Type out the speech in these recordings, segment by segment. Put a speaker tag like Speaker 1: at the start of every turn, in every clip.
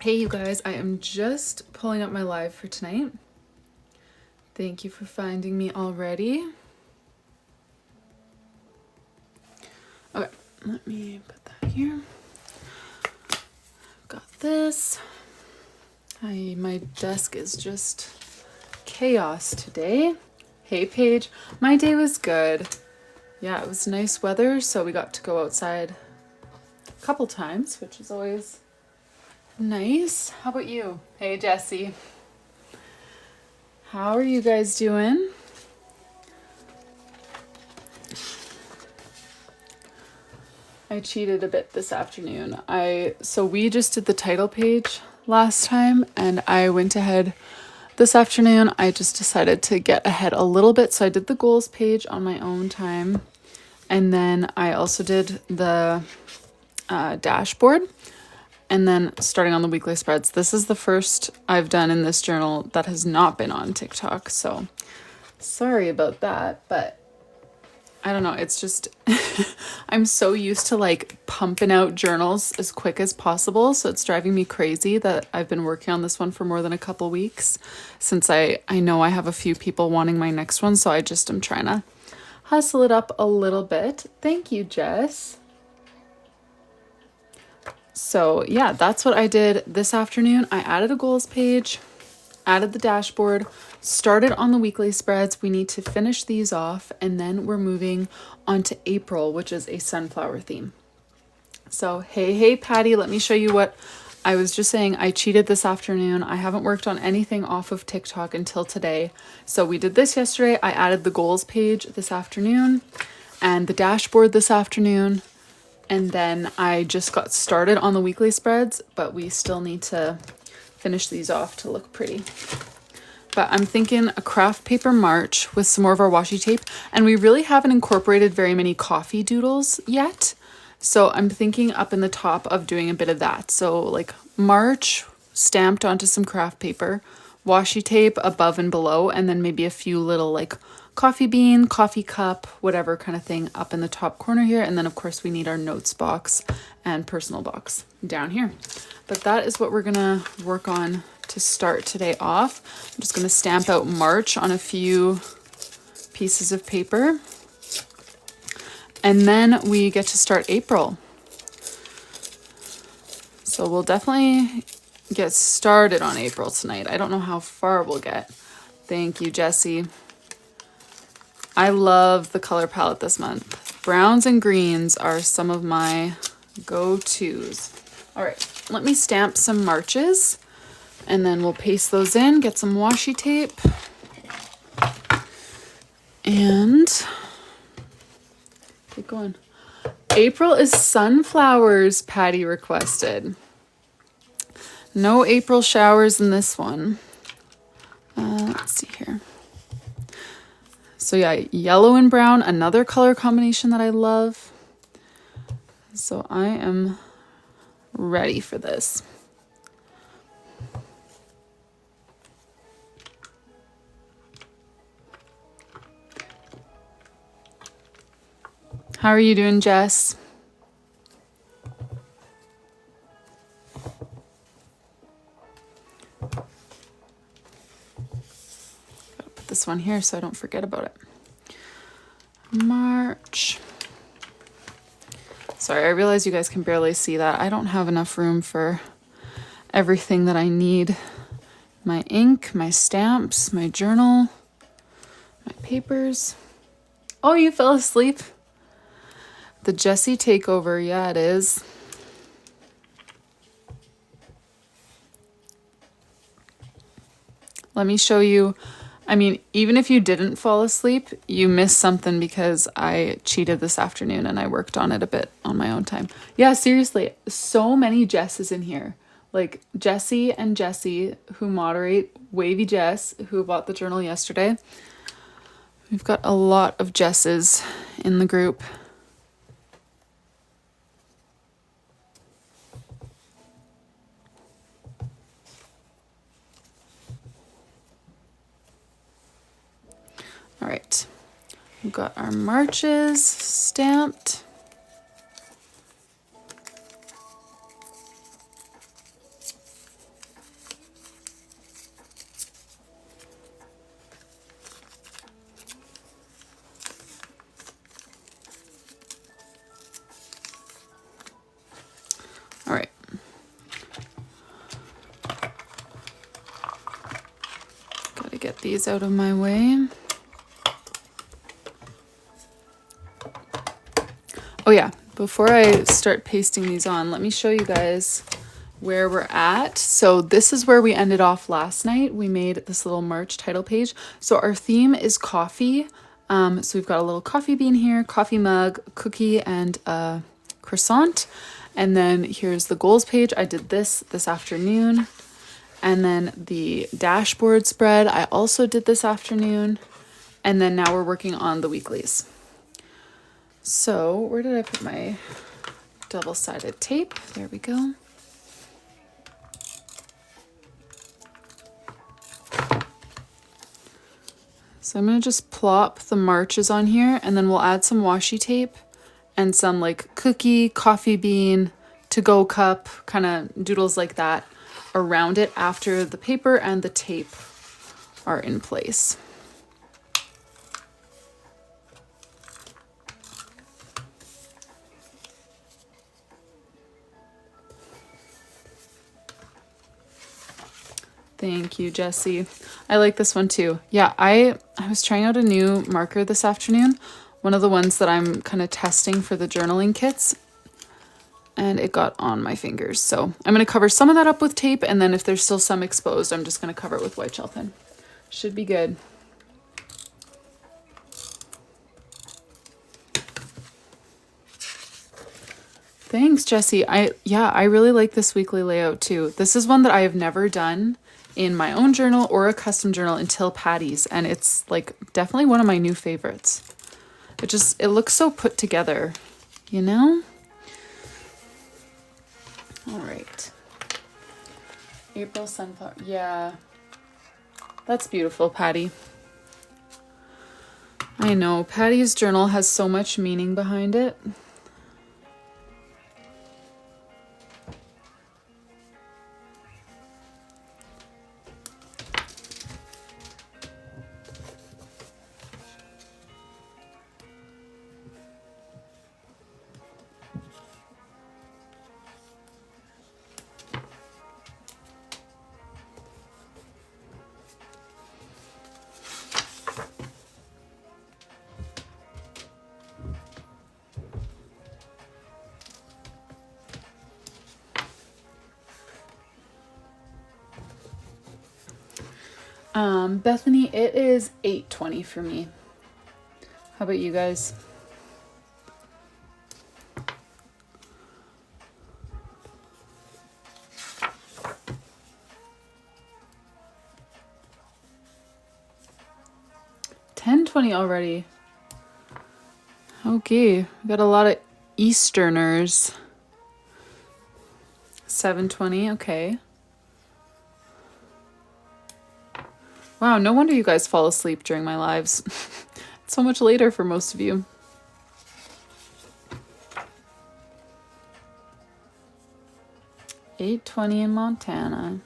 Speaker 1: Hey you guys, I am just pulling up my live for tonight. Thank you for finding me already. Okay, let me put that here. Got this. My desk is just chaos today. Hey Paige, my day was good. Yeah, it was nice weather, so we got to go outside a couple times, which is always nice. How about you? Hey Jessie. How are you guys doing? I cheated a bit this afternoon. So we just did the title page last time and I went ahead this afternoon. I just decided to get ahead a little bit. So I did the goals page on my own time. And then I also did the dashboard. And then starting on the weekly spreads. This is the first I've done in this journal that has not been on TikTok. So sorry about that, but I don't know. It's just, I'm so used to like pumping out journals as quick as possible. So it's driving me crazy that I've been working on this one for more than a couple weeks since I know I have a few people wanting my next one. So I just am trying to hustle it up a little bit. Thank you, Jess. So yeah, that's what I did this afternoon. I added a goals page, added the dashboard, started on the weekly spreads. We need to finish these off and then we're moving on to April, which is a sunflower theme. So hey Patty, let me show you what I was just saying. I cheated this afternoon. I haven't worked on anything off of TikTok until today. So we did this yesterday. I added the goals page this afternoon and the dashboard this afternoon. And then I just got started on the weekly spreads, but we still need to finish these off to look pretty. But I'm thinking a craft paper March with some more of our washi tape. And we really haven't incorporated very many coffee doodles yet. So I'm thinking up in the top of doing a bit of that. So like March stamped onto some craft paper, washi tape above and below, and then maybe a few little like coffee bean, coffee cup, whatever kind of thing up in the top corner here. And then of course we need our notes box and personal box down here. But that is what we're gonna work on to start today off. I'm just gonna stamp out March on a few pieces of paper. And then we get to start April. So we'll definitely get started on April tonight. I don't know how far we'll get. Thank you, Jessie. I love the color palette this month. Browns and greens are some of my go-tos. All right, let me stamp some Marches and then we'll paste those in, get some washi tape. And keep going. April is sunflowers, Patty requested. No April showers in this one. Let's see here. So yeah, yellow and brown, another color combination that I love. So I am ready for this. How are you doing, Jess? Gotta put this one here so I don't forget about it. March. Sorry, I realize you guys can barely see that. I don't have enough room for everything that I need. My ink, my stamps, my journal, my papers. Oh, you fell asleep? The Jessie takeover, yeah, it is. Let me show you. I mean, even if you didn't fall asleep, you missed something because I cheated this afternoon and I worked on it a bit on my own time. Yeah, seriously, so many Jesses in here. Like Jessie and Jessie, who moderate, Wavy Jess, who bought the journal yesterday. We've got a lot of Jesses in the group. All right, we've got our Marches stamped. get these out of my way. Oh yeah, before I start pasting these on, let me show you guys where we're at. So this is where we ended off last night. We made this little March title page. So our theme is coffee. So we've got a little coffee bean here, coffee mug, cookie, and a croissant. And then here's the goals page. I did this afternoon. And then the dashboard spread I also did this afternoon. And then now we're working on the weeklies. So where did I put my double-sided tape? There we go. So I'm going to just plop the marches on here, and then we'll add some washi tape and some like cookie, coffee bean, to-go cup, kind of doodles like that around it after the paper and the tape are in place. Thank you, Jessie. I like this one too. Yeah, I was trying out a new marker this afternoon, one of the ones that I'm kind of testing for the journaling kits, and it got on my fingers. So I'm going to cover some of that up with tape, and then if there's still some exposed, I'm just going to cover it with white gel pen. Should be good. Thanks, Jessie. I really like this weekly layout too. This is one that I have never done in my own journal or a custom journal until Patty's, and it's like definitely one of my new favorites. It looks so put together, you know? All right. April sunflower. Yeah. That's beautiful, Patty. I know, Patty's journal has so much meaning behind it. Bethany, it is 8:20 for me. How about you guys? $10:20 already. Okay, we got a lot of Easterners. 7:20, okay. Wow, no wonder you guys fall asleep during my lives. It's so much later for most of you. $8:20 in Montana.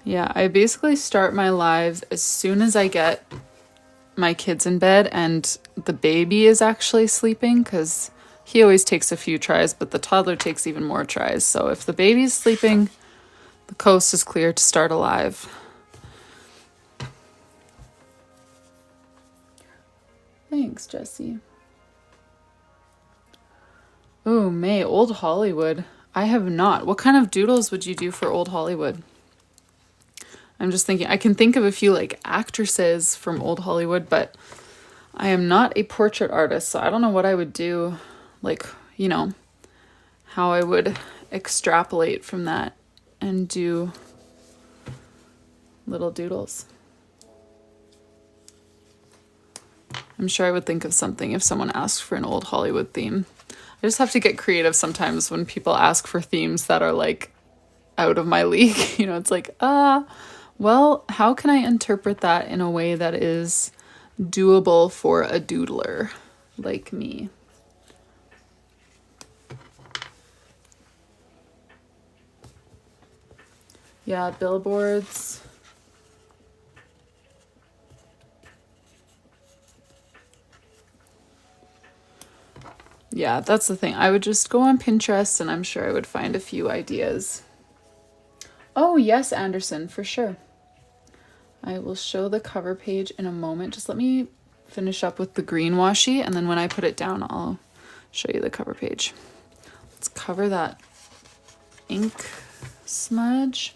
Speaker 1: Yeah, I basically start my lives as soon as I get my kids in bed and the baby is actually sleeping, because he always takes a few tries, but the toddler takes even more tries. So if the baby's sleeping, the coast is clear to start a live. Thanks, Jessie. Oh, May, Old Hollywood. I have not. What kind of doodles would you do for Old Hollywood? I'm just thinking, I can think of a few like actresses from Old Hollywood, but I am not a portrait artist, so I don't know what I would do, like, you know, how I would extrapolate from that and do little doodles. I'm sure I would think of something if someone asked for an Old Hollywood theme. I just have to get creative sometimes when people ask for themes that are like out of my league. You know, it's like, well, how can I interpret that in a way that is doable for a doodler like me? Yeah, billboards. Yeah, that's the thing. I would just go on Pinterest and I'm sure I would find a few ideas. Oh, yes, Anderson, for sure. I will show the cover page in a moment. Just let me finish up with the green washi, and then when I put it down, I'll show you the cover page. Let's cover that ink smudge.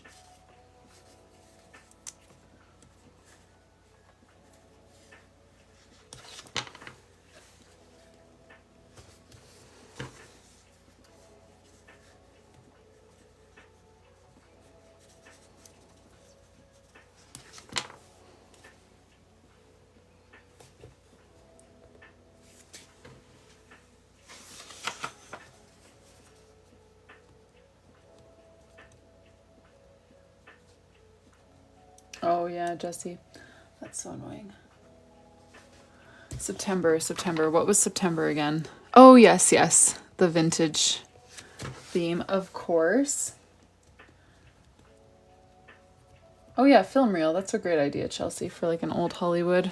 Speaker 1: Oh yeah, Jessie. That's so annoying. September. What was September again? Oh yes, yes. The vintage theme, of course. Oh yeah, film reel. That's a great idea, Chelsea, for like an old Hollywood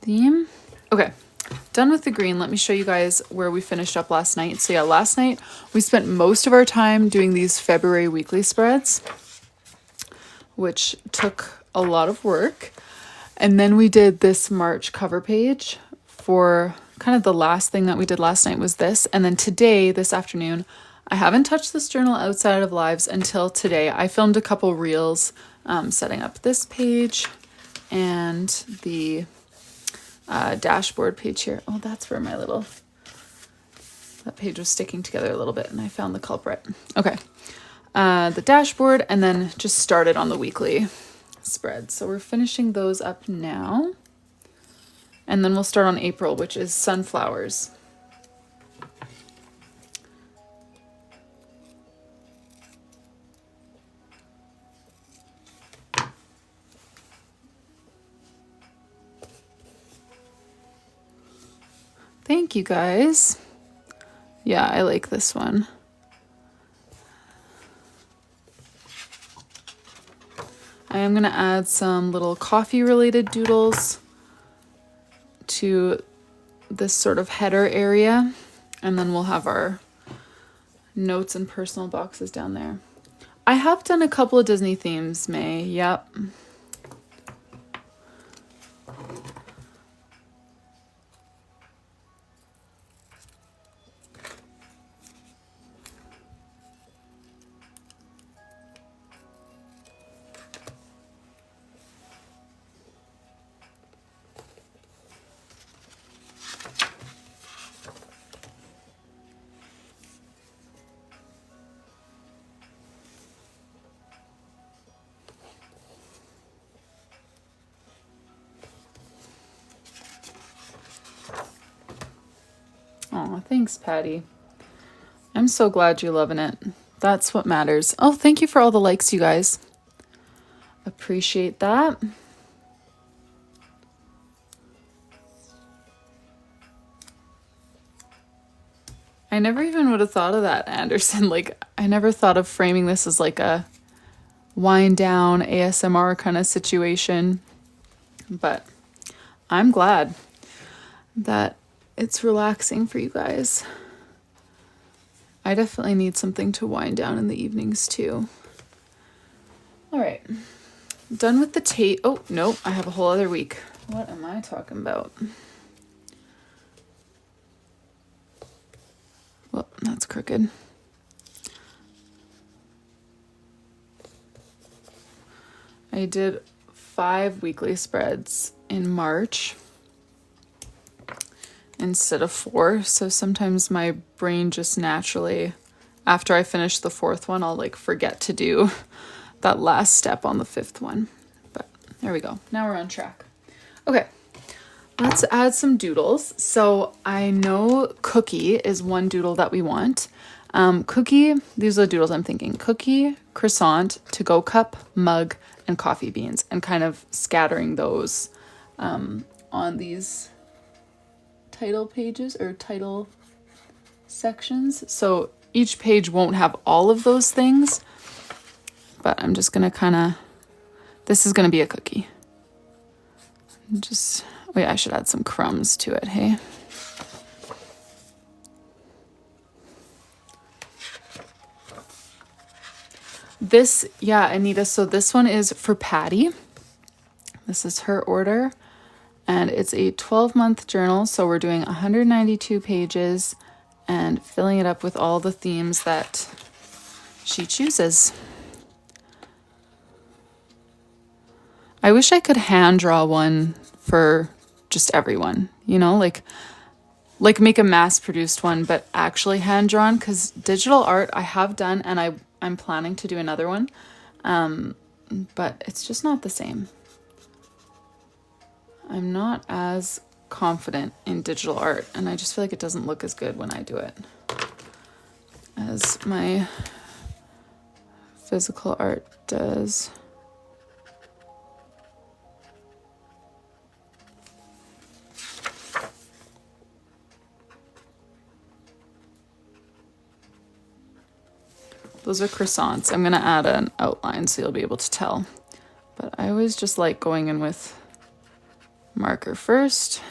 Speaker 1: theme. Okay, done with the green. Let me show you guys where we finished up last night. So yeah, last night we spent most of our time doing these February weekly spreads, which took a lot of work. And then we did this March cover page for kind of the last thing that we did last night was this. And then today, this afternoon, I haven't touched this journal outside of lives until today. I filmed a couple reels setting up this page and the dashboard page here. Oh, that's where my little, that page was sticking together a little bit and I found the culprit. Okay. The dashboard, and then just started on the weekly spread. So we're finishing those up now. And then we'll start on April, which is sunflowers. Thank you guys. Yeah, I like this one. I am going to add some little coffee related doodles to this sort of header area, and then we'll have our notes and personal boxes down there. I have done a couple of Disney themes, May. Yep. Aw, thanks, Patty. I'm so glad you're loving it. That's what matters. Oh, thank you for all the likes, you guys. Appreciate that. I never even would have thought of that, Anderson. Like, I never thought of framing this as like a wind down ASMR kind of situation. But I'm glad that it's relaxing for you guys. I definitely need something to wind down in the evenings too. All right, done with the tape. Oh, nope, I have a whole other week. What am I talking about? Well, that's crooked. I did 5 weekly spreads in March instead of 4. So sometimes my brain just naturally, after I finish the 4th one, I'll like forget to do that last step on the 5th one. But there we go. Now we're on track. Okay, let's add some doodles. So I know cookie is one doodle that we want. Cookie, these are the doodles I'm thinking. Cookie, croissant, to-go cup, mug, and coffee beans, and kind of scattering those on these title pages or title sections. So each page won't have all of those things, but I'm just gonna kind of, this is gonna be a cookie. Just, wait, I should add some crumbs to it, hey? This, yeah, Anita, so this one is for Patty. This is her order, and it's a 12-month journal, so we're doing 192 pages and filling it up with all the themes that she chooses. I wish I could hand draw one for just everyone, you know, like make a mass-produced one, but actually hand-drawn, because digital art I have done, and I'm planning to do another one, but it's just not the same. I'm not as confident in digital art, and I just feel like it doesn't look as good when I do it as my physical art does. Those are croissants. I'm going to add an outline so you'll be able to tell. But I always just like going in with marker first.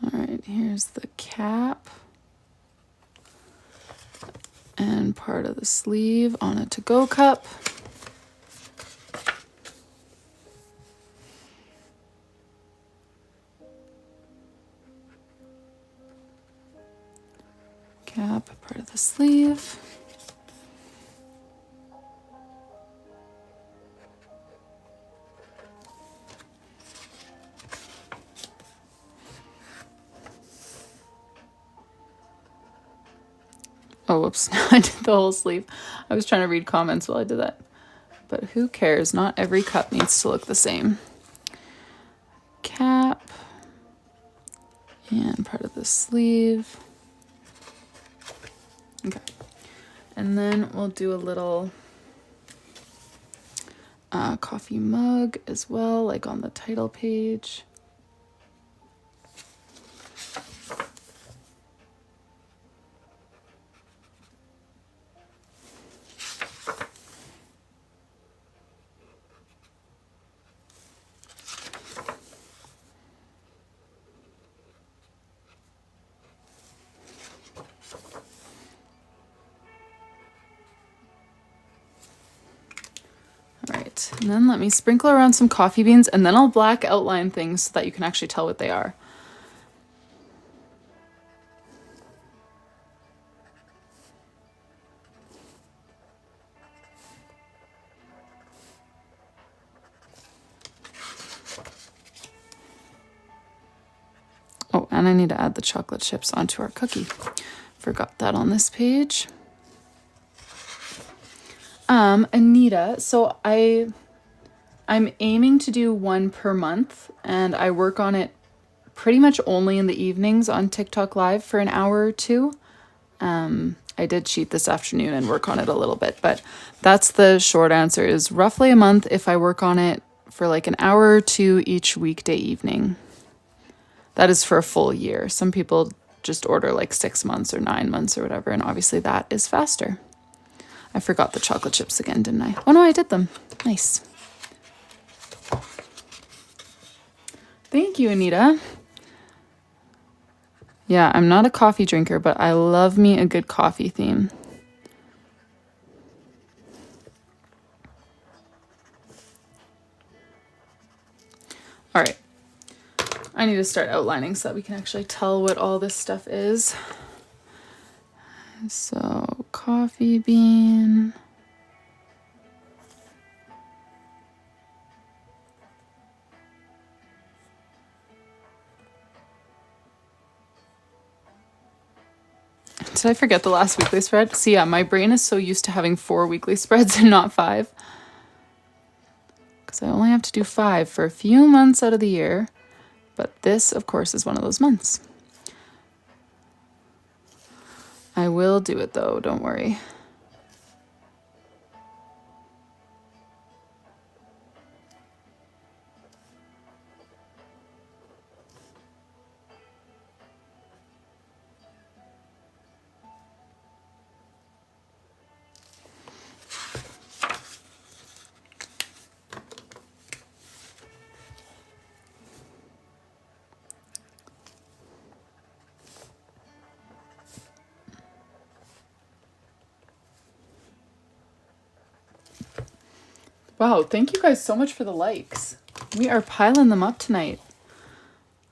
Speaker 1: All right, here's the cap and part of the sleeve on a to-go cup. Cap, part of the sleeve. Oh, whoops, I did the whole sleeve. I was trying to read comments while I did that. But who cares? Not every cup needs to look the same. Cap and part of the sleeve. Okay. And then we'll do a little coffee mug as well, like on the title page. And then let me sprinkle around some coffee beans, and then I'll black outline things so that you can actually tell what they are. Oh, and I need to add the chocolate chips onto our cookie. Forgot that on this page. Anita, so I'm aiming to do one per month, and I work on it pretty much only in the evenings on TikTok Live for an hour or two. I did cheat this afternoon and work on it a little bit, but that's the short answer, is roughly a month if I work on it for like an hour or two each weekday evening. That is for a full year. Some people just order like 6 months or 9 months or whatever, and obviously that is faster. I forgot the chocolate chips again, didn't I? Oh no, I did them. Nice. Thank you, Anita. Yeah, I'm not a coffee drinker, but I love me a good coffee theme. All right. I need to start outlining so that we can actually tell what all this stuff is. So, coffee bean. Did I forget the last weekly spread? So yeah, my brain is so used to having 4 weekly spreads and not 5. Because I only have to do 5 for a few months out of the year. But this, of course, is one of those months. I will do it though, don't worry. Wow, thank you guys so much for the likes. We are piling them up tonight.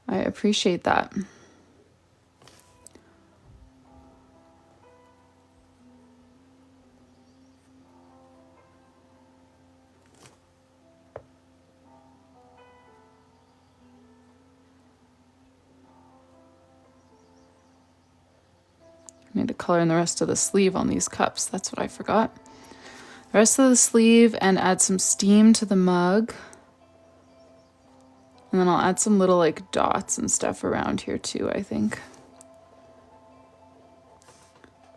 Speaker 1: I appreciate that. I need to color in the rest of the sleeve on these cups. That's what I forgot. The rest of the sleeve and add some steam to the mug. And then I'll add some little like dots and stuff around here too, I think.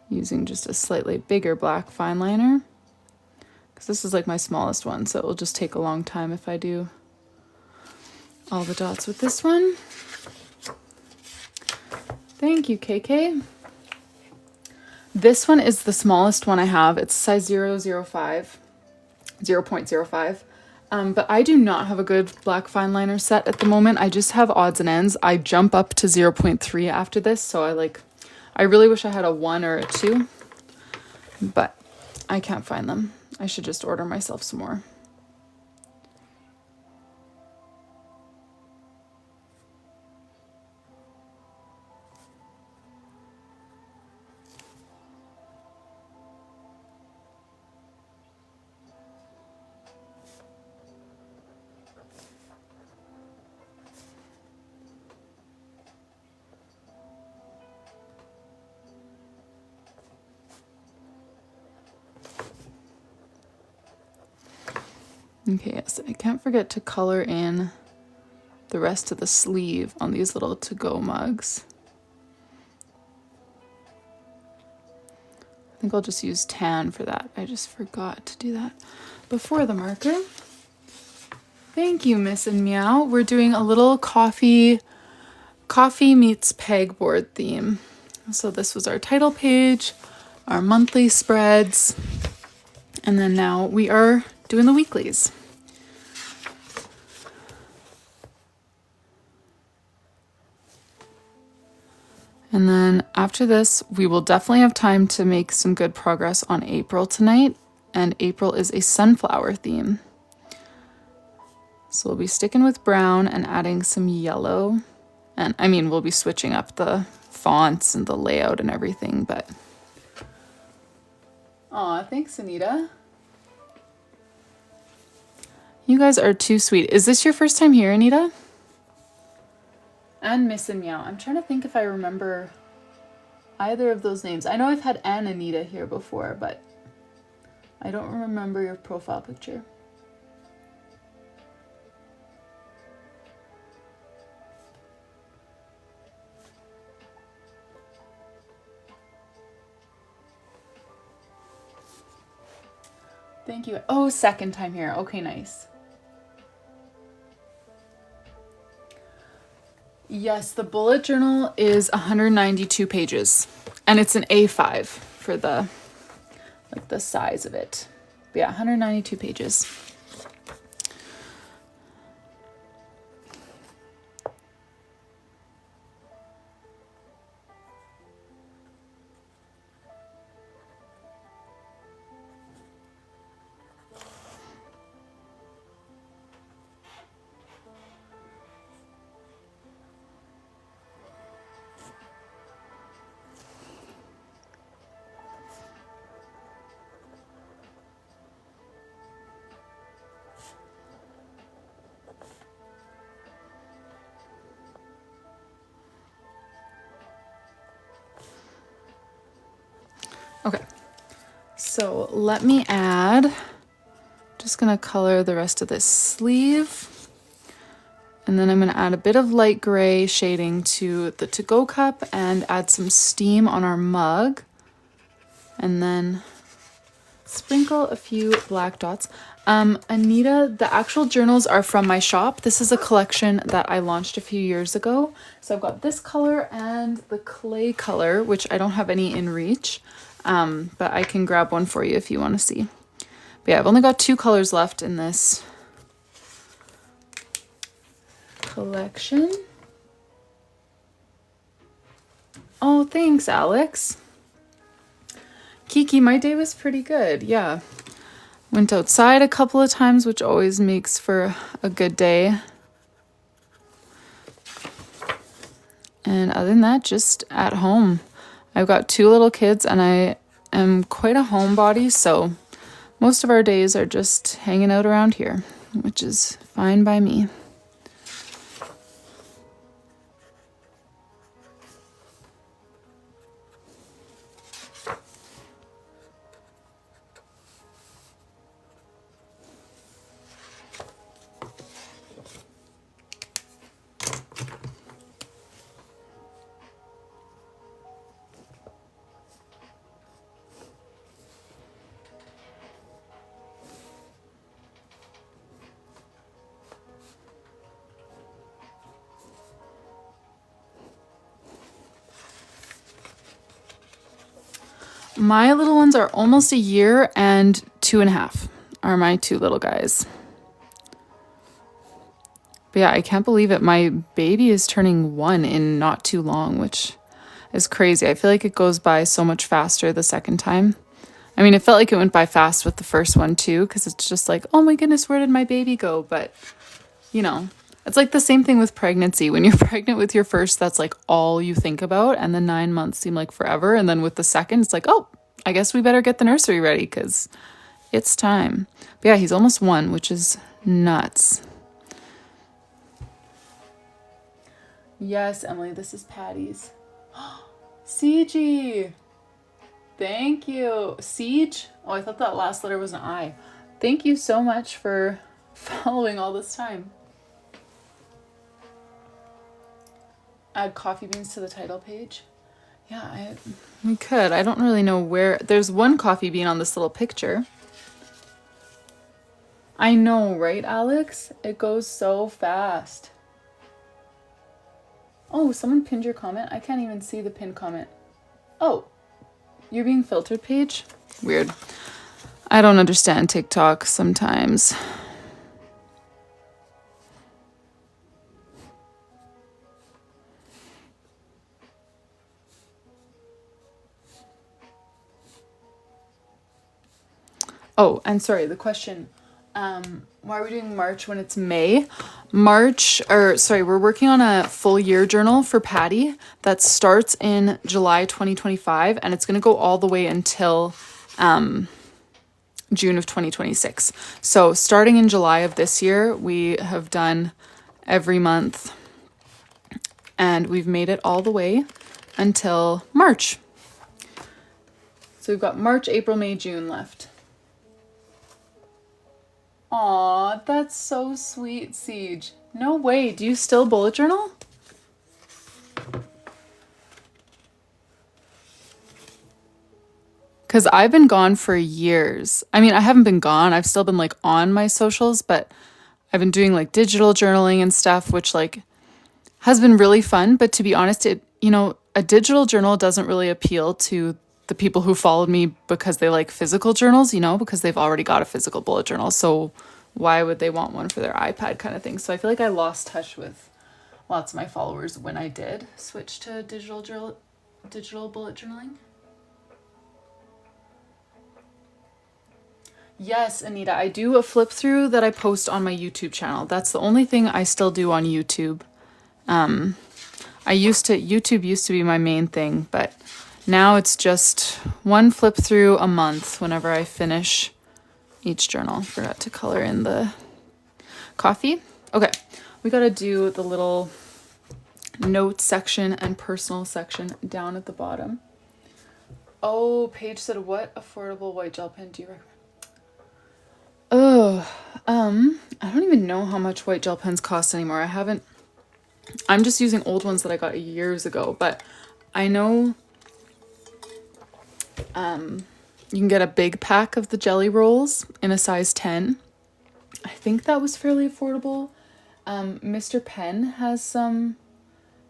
Speaker 1: Using just a slightly bigger black fine liner. Because this is like my smallest one, so it will just take a long time if I do all the dots with this one. Thank you, KK. This one is the smallest one I have. It's size 005. But I do not have a good black fine liner set at the moment. I just have odds and ends. I jump up to 0.3 after this, so I really wish I had a 1 or a 2, but I can't find them. I should just order myself some more. Okay, yes, I can't forget to color in the rest of the sleeve on these little to-go mugs. I think I'll just use tan for that. I just forgot to do that before the marker. Thank you, Miss and Meow. We're doing a little coffee meets pegboard theme. So this was our title page, our monthly spreads, and then now we are doing the weeklies. And then after this, we will definitely have time to make some good progress on April tonight. And April is a sunflower theme. So we'll be sticking with brown and adding some yellow. And I mean, we'll be switching up the fonts and the layout and everything, but... Aw, thanks, Anita. You guys are too sweet. Is this your first time here, Anita? And Miss and Meow. I'm trying to think if I remember either of those names. I know I've had Ann Anita here before, but I don't remember your profile picture. Thank you. Oh, second time here. Okay, nice. Yes, the bullet journal is 192 pages, and it's an A5 for the size of it. But yeah, 192 pages. Okay, so let me add, just gonna color the rest of this sleeve. And then I'm gonna add a bit of light gray shading to the to-go cup and add some steam on our mug. And then sprinkle a few black dots. Anita, the actual journals are from my shop. This is a collection that I launched a few years ago. So I've got this color and the clay color, which I don't have any in reach. But I can grab one for you if you want to see. But yeah, I've only got 2 colors left in this collection. Oh, thanks, Alex. Kiki, my day was pretty good. Yeah. Went outside a couple of times, which always makes for a good day. And other than that, just at home. I've got 2 little kids and I am quite a homebody, so most of our days are just hanging out around here, which is fine by me. My little ones are almost a year, and 2.5 are my 2 little guys. But yeah, I can't believe it. My baby is turning 1 in not too long, which is crazy. I feel like it goes by so much faster the second time. I mean, it felt like it went by fast with the first one too, because it's just like, oh my goodness, where did my baby go? But, you know, it's like the same thing with pregnancy. When you're pregnant with your first, that's like all you think about. And the 9 months seem like forever. And then with the second, it's like, oh, I guess we better get the nursery ready because it's time. But yeah, he's almost 1, which is nuts. Yes, Emily, this is Patty's. CG. Thank you. Siege? Oh, I thought that last letter was an I. Thank you so much for following all this time. Add coffee beans to the title page. Yeah, we could. I don't really know where. There's 1 coffee bean on this little picture. I know, right, Alex? It goes so fast. Oh, someone pinned your comment. I can't even see the pinned comment. Oh, you're being filtered, Paige? Weird. I don't understand TikTok sometimes. Oh, and sorry, the question, why are we doing March when it's May? We're working on a full year journal for Patty that starts in July 2025, and it's going to go all the way until June of 2026. So starting in July of this year, we have done every month, and we've made it all the way until March. So we've got March, April, May, June left. Aw, that's so sweet, Siege. No way. Do you still bullet journal? Because I've been gone for years. I mean, I haven't been gone. I've still been like on my socials, but I've been doing like digital journaling and stuff, which like has been really fun. But to be honest, a digital journal doesn't really appeal to the people who followed me because they like physical journals, because they've already got a physical bullet journal. So why would they want one for their iPad kind of thing? So I feel like I lost touch with lots of my followers when I did switch to digital bullet journaling. Yes, Anita, I do a flip through that I post on my YouTube channel. That's the only thing I still do on YouTube. YouTube used to be my main thing, but now it's just 1 flip through a month whenever I finish each journal. Forgot to color in the coffee. Okay, we got to do the little notes section and personal section down at the bottom. Oh, Paige said, what affordable white gel pen do you recommend? Oh, I don't even know how much white gel pens cost anymore. I'm just using old ones that I got years ago, but I know you can get a big pack of the jelly rolls in a size 10. I think that was fairly affordable. Mr. Penn has some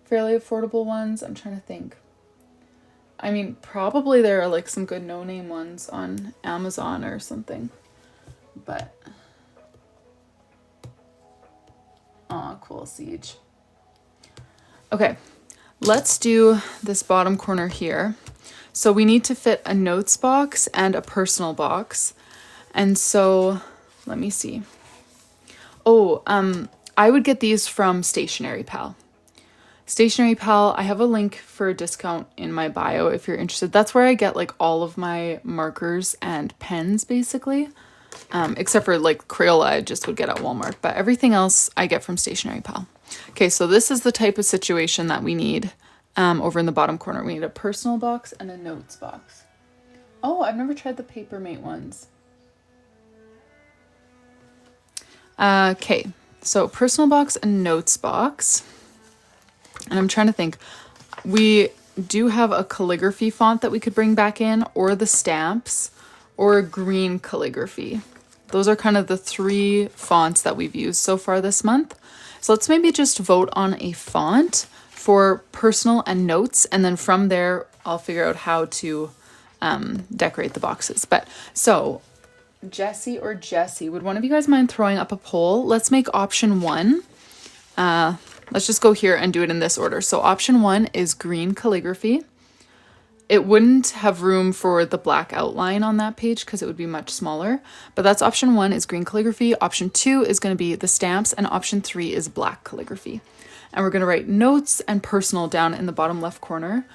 Speaker 1: fairly affordable ones. I'm trying to think. I mean, probably there are like some good no-name ones on Amazon or something. But, aw, cool, Siege. Okay, let's do this bottom corner here. So we need to fit a notes box and a personal box. And so let me see. Oh, I would get these from Stationery Pal. Stationery Pal, I have a link for a discount in my bio if you're interested. That's where I get like all of my markers and pens basically. Except for like Crayola, I just would get at Walmart. But everything else I get from Stationery Pal. Okay, so this is the type of situation that we need over in the bottom corner. We need a personal box and a notes box. Oh, I've never tried the Papermate ones. Okay, so personal box and notes box. And I'm trying to think. We do have a calligraphy font that we could bring back in, or the stamps, or green calligraphy. Those are kind of the 3 fonts that we've used so far this month. So let's maybe just vote on a font for personal and notes, and then from there I'll figure out how to decorate the boxes. But so Jesse or Jessie, would one of you guys mind throwing up a poll? Let's make option 1. Let's just go here and do it in this order. So option 1 is green calligraphy. It wouldn't have room for the black outline on that page because it would be much smaller. But that's option 1 is green calligraphy. Option 2 is going to be the stamps. And option 3 is black calligraphy. And we're going to write notes and personal down in the bottom left corner.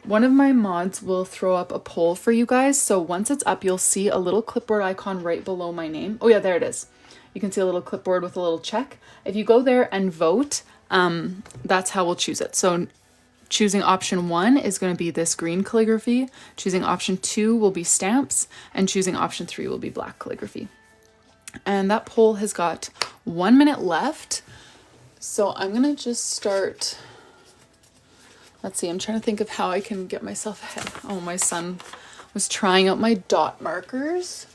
Speaker 1: One of my mods will throw up a poll for you guys. So once it's up, you'll see a little clipboard icon right below my name. Oh yeah, there it is. You can see a little clipboard with a little check. If you go there and vote, that's how we'll choose it. So choosing option 1 is going to be this green calligraphy. Choosing option 2 will be stamps, and choosing option 3 will be black calligraphy. And that poll has got 1 minute left. So I'm going to just start. Let's see, I'm trying to think of how I can get myself ahead. Oh, my son was trying out my dot markers.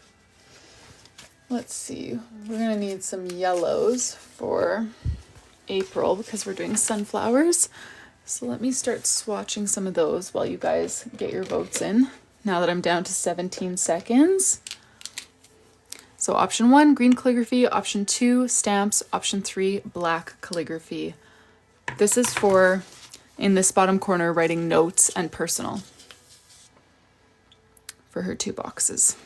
Speaker 1: Let's see, we're going to need some yellows for April because we're doing sunflowers. So let me start swatching some of those while you guys get your votes in, now that I'm down to 17 seconds. So option 1, green calligraphy. Option 2, stamps. Option 3, black calligraphy. This is for, in this bottom corner, writing notes and personal for her 2 boxes.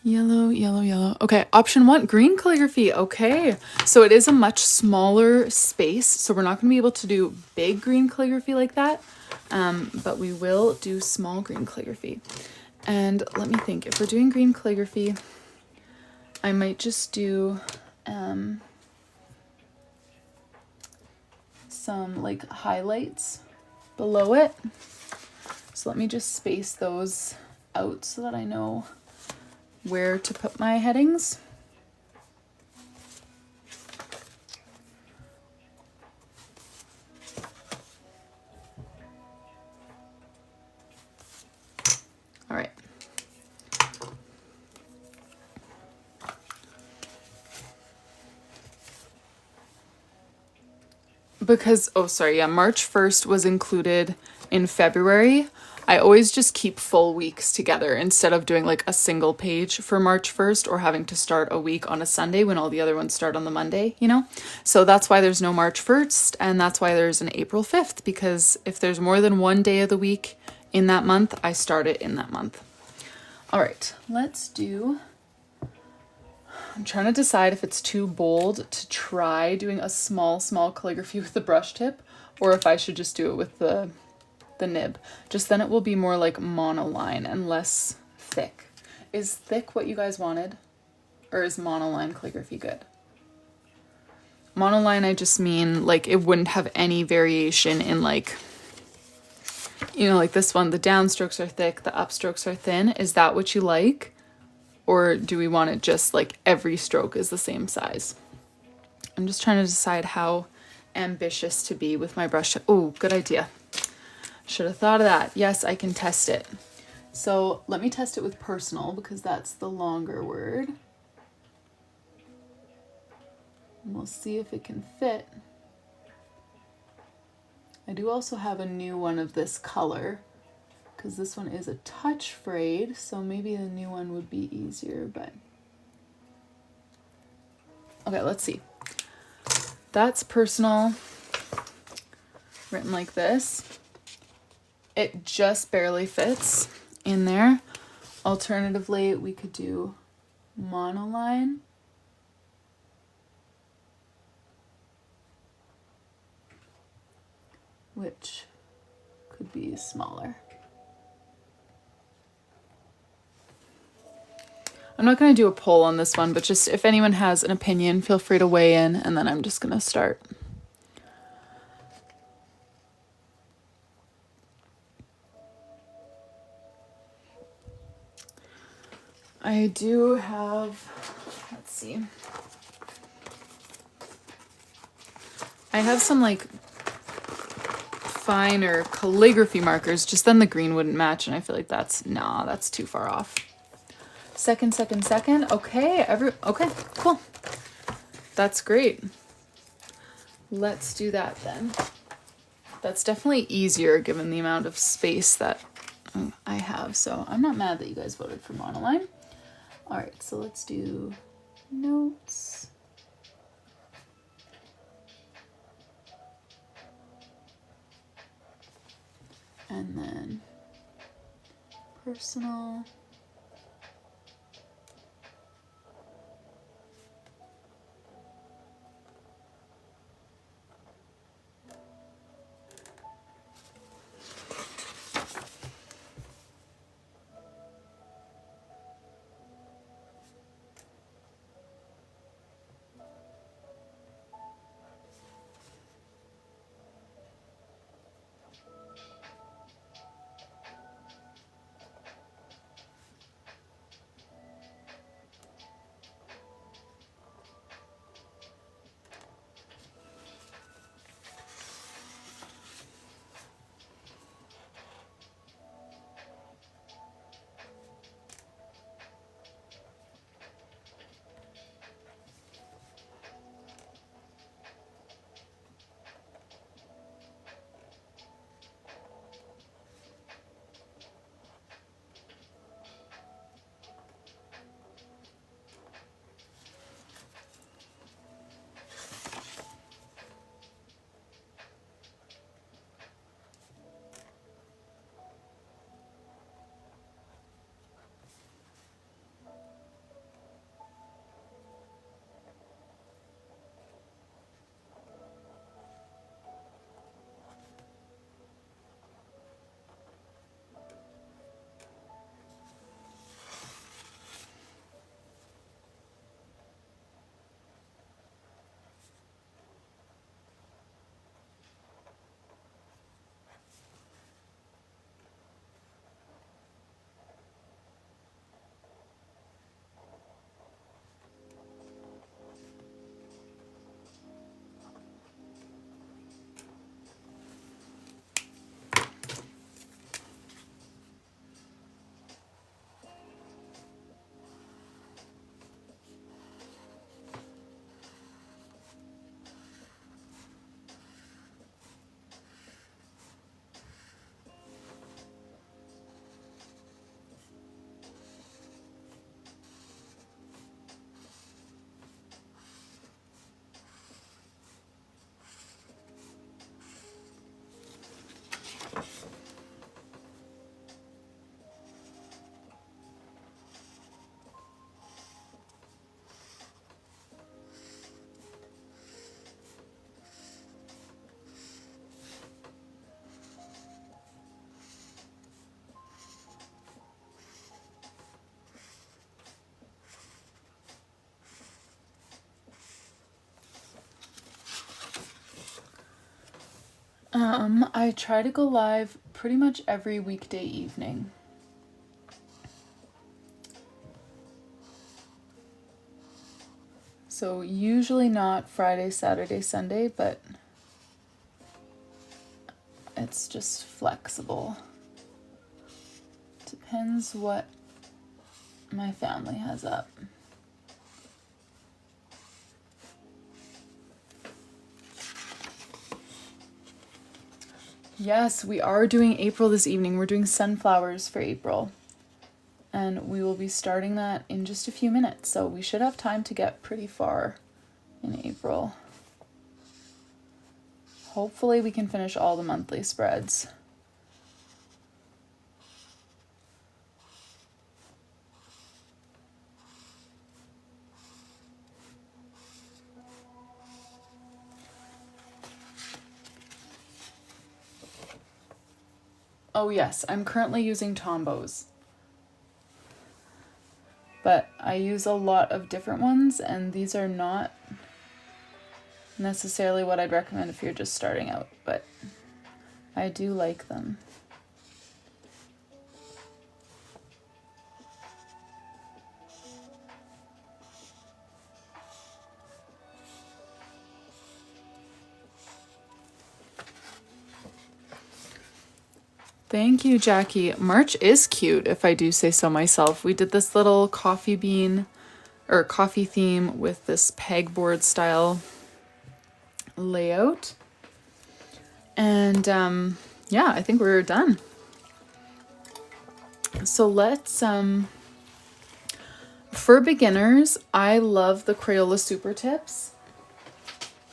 Speaker 1: Yellow, yellow, yellow. Okay, option 1, green calligraphy. Okay, so it is a much smaller space, so we're not going to be able to do big green calligraphy like that, but we will do small green calligraphy. And let me think, if we're doing green calligraphy, I might just do some like highlights below it. So let me just space those out so that I know where to put my headings. All right. Because, oh, sorry, yeah, March 1st was included in February. I always just keep full weeks together instead of doing like a single page for March 1st or having to start a week on a Sunday when all the other ones start on the Monday, you know? So that's why there's no March 1st, and that's why there's an April 5th, because if there's more than one day of the week in that month, I start it in that month. All right, let's do, I'm trying to decide if it's too bold to try doing a small calligraphy with the brush tip, or if I should just do it with the nib. Just then it will be more like monoline and less thick. Is thick what you guys wanted? Or is monoline calligraphy good? Monoline, I just mean like it wouldn't have any variation in like, you know, like this one, the downstrokes are thick, the upstrokes are thin. Is that what you like? Or do we want it just like every stroke is the same size? I'm just trying to decide how ambitious to be with my brush. Oh, good idea. Should have thought of that. Yes, I can test it. So let me test it with personal because that's the longer word. And we'll see if it can fit. I do also have a new one of this color because this one is a touch frayed, so maybe the new one would be easier, but okay, let's see. That's personal, written like this. It just barely fits in there. Alternatively, we could do monoline. Which could be smaller. I'm not going to do a poll on this one, but just if anyone has an opinion, feel free to weigh in, and then I'm just going to start. I do have, let's see. I have some like finer calligraphy markers, just then the green wouldn't match, and I feel like that's too far off. Second. Okay, okay, cool. That's great. Let's do that then. That's definitely easier given the amount of space that I have, so I'm not mad that you guys voted for monoline. All right, so let's do notes. And then personal. I try to go live pretty much every weekday evening. So usually not Friday, Saturday, Sunday, but it's just flexible. Depends what my family has up. Yes, we are doing April this evening. We're doing sunflowers for April. And we will be starting that in just a few minutes. So we should have time to get pretty far in April. Hopefully we can finish all the monthly spreads. Oh yes, I'm currently using Tombows. But I use a lot of different ones, and these are not necessarily what I'd recommend if you're just starting out, but I do like them. Thank you, Jackie. March is cute, if I do say so myself. We did this little coffee bean or coffee theme with this pegboard style layout. And yeah, I think we're done. So let's, for beginners, I love the Crayola Super Tips.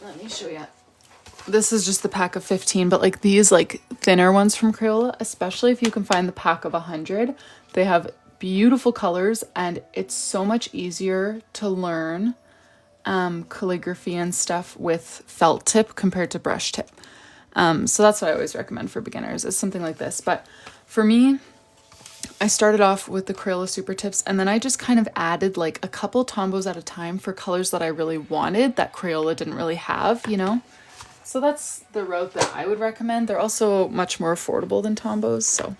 Speaker 1: Let me show you. This is just the pack of 15, but like these like thinner ones from Crayola, especially if you can find the pack of 100, they have beautiful colors and it's so much easier to learn calligraphy and stuff with felt tip compared to brush tip. So that's what I always recommend for beginners is something like this. But for me, I started off with the Crayola Super Tips and then I just kind of added like a couple Tombows at a time for colors that I really wanted that Crayola didn't really have, you know? So that's the route that I would recommend. They're also much more affordable than Tombows, so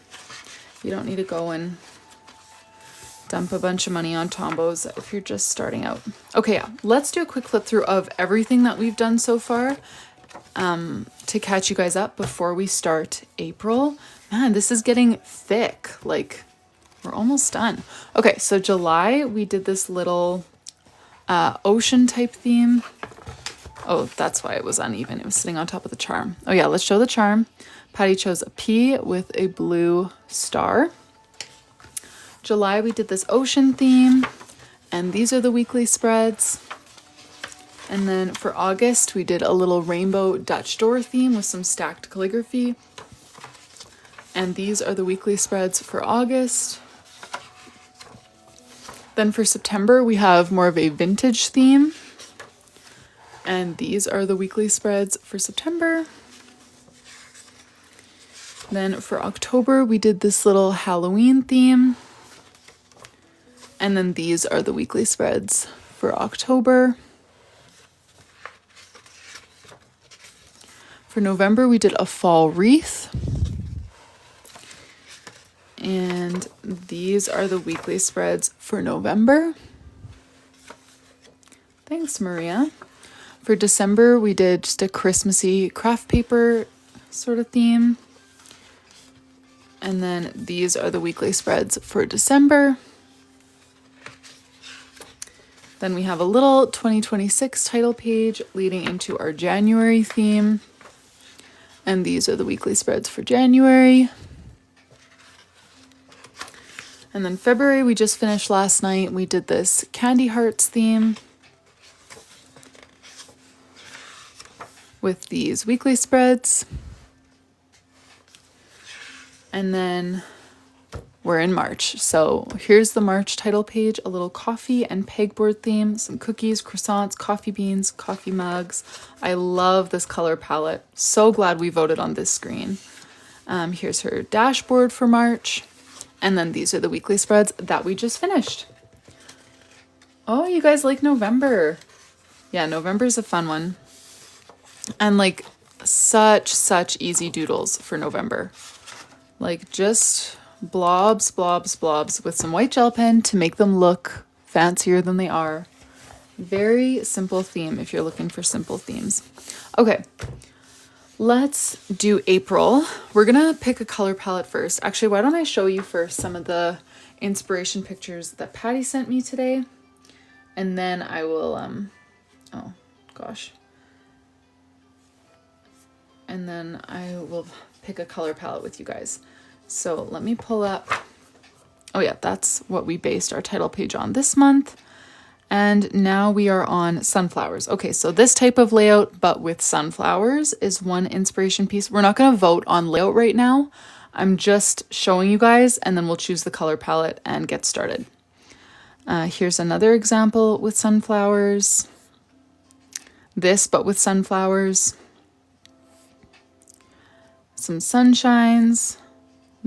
Speaker 1: you don't need to go and dump a bunch of money on Tombows if you're just starting out. Okay, yeah, let's do a quick flip through of everything that we've done so far to catch you guys up before we start April. Man, this is getting thick. Like, we're almost done. Okay, so July, we did this little ocean type theme. Oh, that's why it was uneven. It was sitting on top of the charm. Oh yeah, let's show the charm. Patty chose a P with a blue star. July, we did this ocean theme, and these are the weekly spreads. And then for August, we did a little rainbow Dutch door theme with some stacked calligraphy. And these are the weekly spreads for August. Then for September, we have more of a vintage theme. And these are the weekly spreads for September. Then for October, we did this little Halloween theme. And then these are the weekly spreads for October. For November, we did a fall wreath. And these are the weekly spreads for November. Thanks, Maria. For December, we did just a Christmassy craft paper sort of theme. And then these are the weekly spreads for December. Then we have a little 2026 title page leading into our January theme. And these are the weekly spreads for January. And then February, we just finished last night. We did this Candy Hearts theme with these weekly spreads. And then we're in March. So here's the March title page, a little coffee and pegboard theme, some cookies, croissants, coffee beans, coffee mugs. I love this color palette. So glad we voted on this screen. Here's her dashboard for March. And then these are the weekly spreads that we just finished. Oh, you guys like November. Yeah, November's a fun one. And like such easy doodles for November. Like just blobs with some white gel pen to make them look fancier than they are. Very simple theme if you're looking for simple themes. Okay, let's do April. We're gonna pick a color palette first. Actually, why don't I show you first some of the inspiration pictures that Patty sent me today, and then I will oh gosh, and then I will pick a color palette with you guys. So let me pull up. Oh yeah, that's what we based our title page on this month. And now we are on sunflowers. Okay, so this type of layout, but with sunflowers, is one inspiration piece. We're not going to vote on layout right now. I'm just showing you guys, and then we'll choose the color palette and get started. Here's another example with sunflowers. This, but with sunflowers. Some sunshines.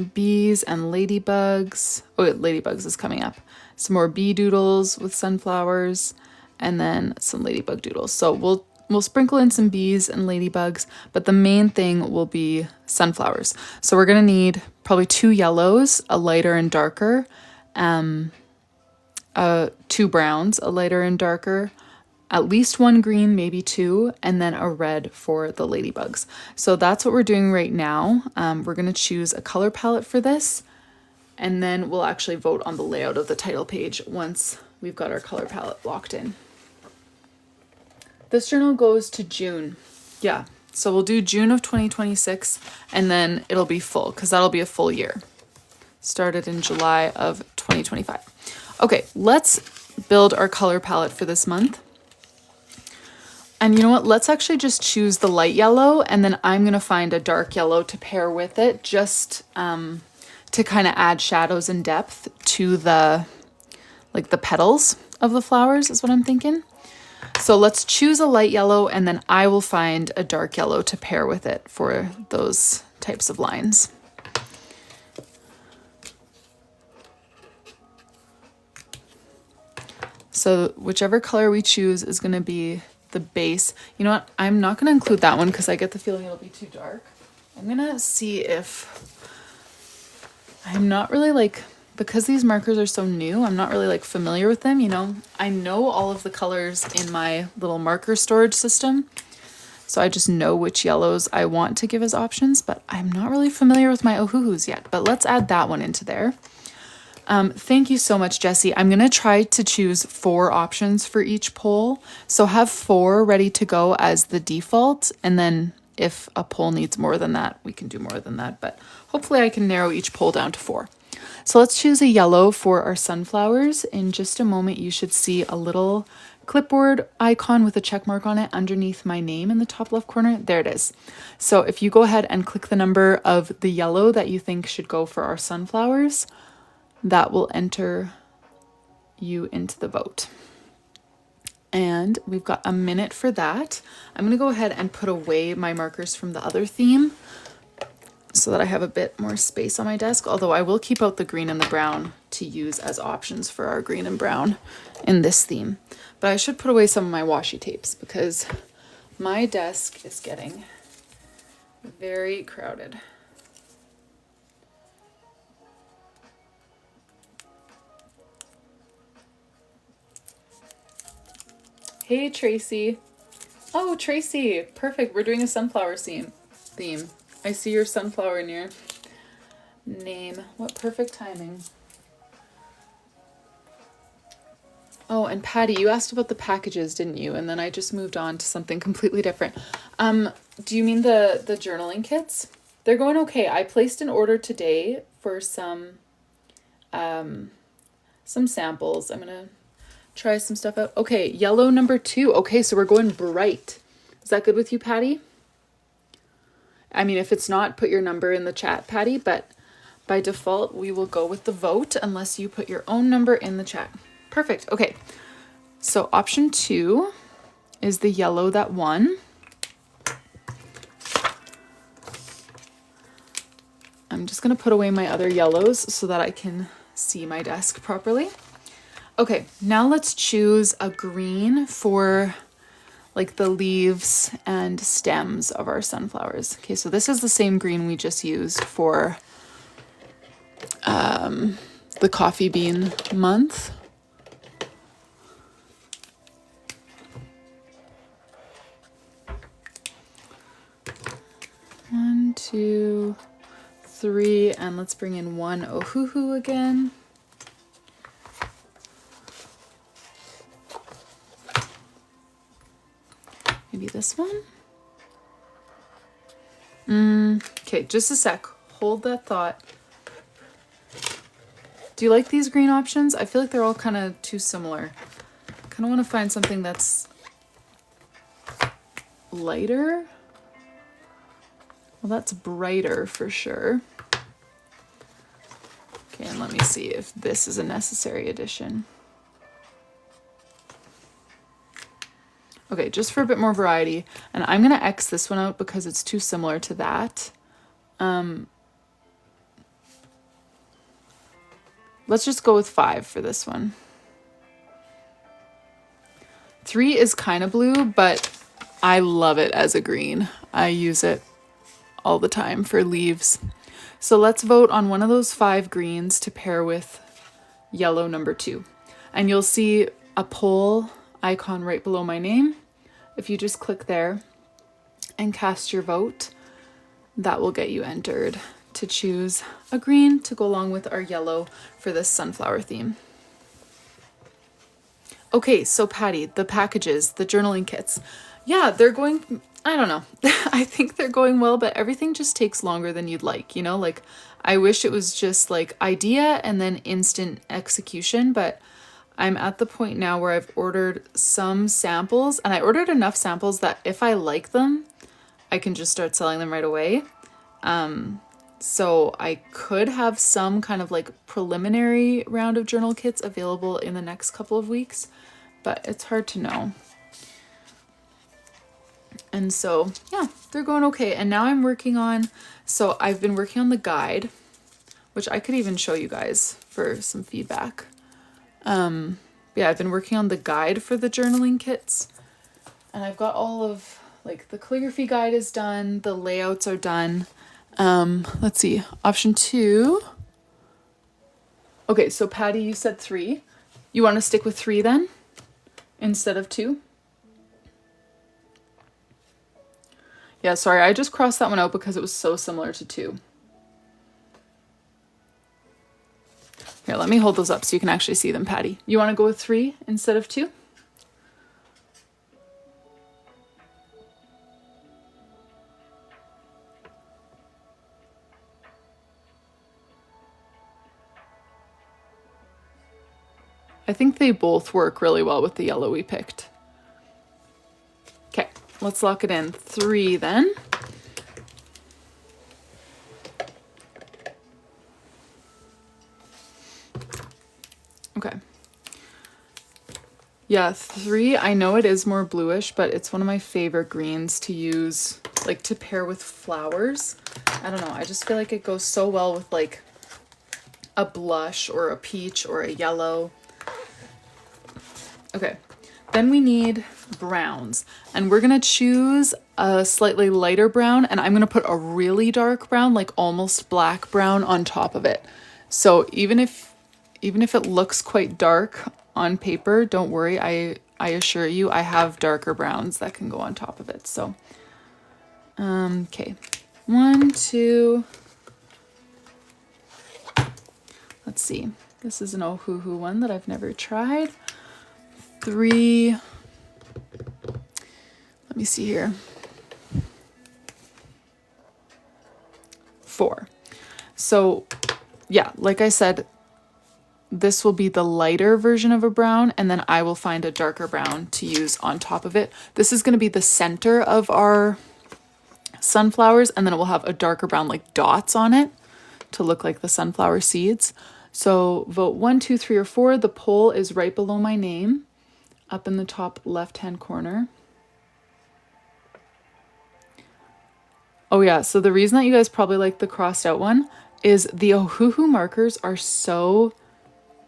Speaker 1: bees and ladybugs. Oh, ladybugs is coming up. Some more bee doodles with sunflowers, and then some ladybug doodles. So we'll sprinkle in some bees and ladybugs, but the main thing will be sunflowers. So we're gonna need probably 2 yellows, a lighter and darker, 2 browns, a lighter and darker, at least 1 green, maybe 2, and then a red for the ladybugs. So that's what we're doing right now. We're gonna choose a color palette for this, and then we'll actually vote on the layout of the title page once we've got our color palette locked in. This journal goes to June. Yeah, so we'll do June of 2026, and then it'll be full, because that'll be a full year. Started in July of 2025. Okay, let's build our color palette for this month. And you know what? Let's actually just choose the light yellow, and then I'm going to find a dark yellow to pair with it, just to kind of add shadows and depth to the petals of the flowers is what I'm thinking. So let's choose a light yellow, and then I will find a dark yellow to pair with it for those types of lines. So whichever color we choose is going to be the base. You know what? I'm not going to include that one because I get the feeling it'll be too dark. I'm going to see if I'm not really because these markers are so new, I'm not really familiar with them, you know. I know all of the colors in my little marker storage system, so I just know which yellows I want to give as options, but I'm not really familiar with my OHUHUs yet. But let's add that one into there. Thank you so much, Jessie. I'm going to try to choose 4 options for each poll. So have 4 ready to go as the default. And then if a poll needs more than that, we can do more than that. But hopefully I can narrow each poll down to 4. So let's choose a yellow for our sunflowers. In just a moment, you should see a little clipboard icon with a check mark on it underneath my name in the top left corner. There it is. So if you go ahead and click the number of the yellow that you think should go for our sunflowers, that will enter you into the vote. And we've got a minute for that. I'm going to go ahead and put away my markers from the other theme so that I have a bit more space on my desk, although I will keep out the green and the brown to use as options for our green and brown in this theme. But I should put away some of my washi tapes because my desk is getting very crowded. Hey, Tracy. Oh, Tracy. Perfect. We're doing a sunflower theme. I see your sunflower in your name. What perfect timing. Oh, and Patty, you asked about the packages, didn't you? And then I just moved on to something completely different. Do you mean the journaling kits? They're going okay. I placed an order today for some samples. I'm going to try some stuff out. Okay, yellow number 2. Okay, so we're going bright. Is that good with you, Patty? I mean, if it's not, put your number in the chat, Patty, but by default, we will go with the vote unless you put your own number in the chat. Perfect. Okay, so option 2 is the yellow that won. I'm just going to put away my other yellows so that I can see my desk properly. Okay, now let's choose a green for the leaves and stems of our sunflowers. Okay, so this is the same green we just used for the coffee bean month. One, 2, 3, and let's bring in 1 OHUHU again. Maybe this one? Okay, just a sec. Hold that thought. Do you like these green options? I feel like they're all kind of too similar. I kind of want to find something that's lighter. Well, that's brighter for sure. Okay, and let me see if this is a necessary addition. Okay, just for a bit more variety. And I'm going to X this one out because it's too similar to that. let's just go with 5 for this one. 3 is kind of blue, but I love it as a green. I use it all the time for leaves. So let's vote on one of those 5 greens to pair with yellow number 2. And you'll see a poll icon right below my name. If you just click there and cast your vote, that will get you entered to choose a green to go along with our yellow for this sunflower theme. Okay, so Patty, the packages, the journaling kits. Yeah, they're going, I don't know. I think they're going well, but everything just takes longer than you'd like, you know? Like, I wish it was just like idea and then instant execution, but I'm at the point now where I've ordered some samples, and I ordered enough samples that if I like them, I can just start selling them right away. So I could have some kind of like preliminary round of journal kits available in the next couple of weeks, but it's hard to know. And so, yeah, they're going okay. And now I'm working on, so I've been working on the guide, which I could even show you guys for some feedback. Yeah, I've been working on the guide for the journaling kits, and I've got all of like the calligraphy guide is done. The layouts are done. Let's see, option 2. Okay, so Patty, you said 3. You want to stick with 3 then instead of 2? Yeah, sorry, I just crossed that one out because it was so similar to 2. Here, let me hold those up so you can actually see them, Patty. You want to go with 3 instead of 2? I think they both work really well with the yellow we picked. Okay, let's lock it in. 3 then. Okay. Yeah, 3, I know it is more bluish, but it's one of my favorite greens to use, like to pair with flowers. I don't know, I just feel like it goes so well with like a blush or a peach or a yellow. Okay, then we need browns, and we're gonna choose a slightly lighter brown, and I'm gonna put a really dark brown, like almost black brown, on top of it. So even if it looks quite dark on paper, don't worry, I assure you I have darker browns that can go on top of it. So okay, 1, 2, let's see, this is an OBUJO one that I've never tried. 3, let me see here, 4. So yeah, like I said, this will be the lighter version of a brown, and then I will find a darker brown to use on top of it. This is going to be the center of our sunflowers, and then it will have a darker brown like dots on it to look like the sunflower seeds. So vote 1, 2, 3, or 4. The poll is right below my name, up in the top left-hand corner. Oh yeah, so the reason that you guys probably like the crossed out one is the OBUJO markers are so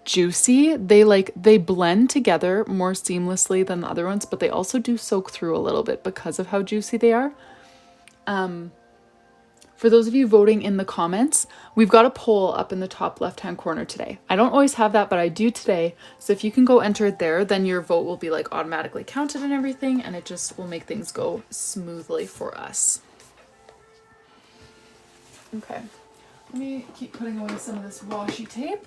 Speaker 1: juicy. They blend together more seamlessly than the other ones, but they also do soak through a little bit because of how juicy they are. For those of you voting in the comments, we've got a poll up in the top left-hand corner today. I don't always have that, but I do today. So if you can go enter it there, then your vote will be like automatically counted and everything, and it just will make things go smoothly for us. Okay, let me keep putting away some of this washi tape.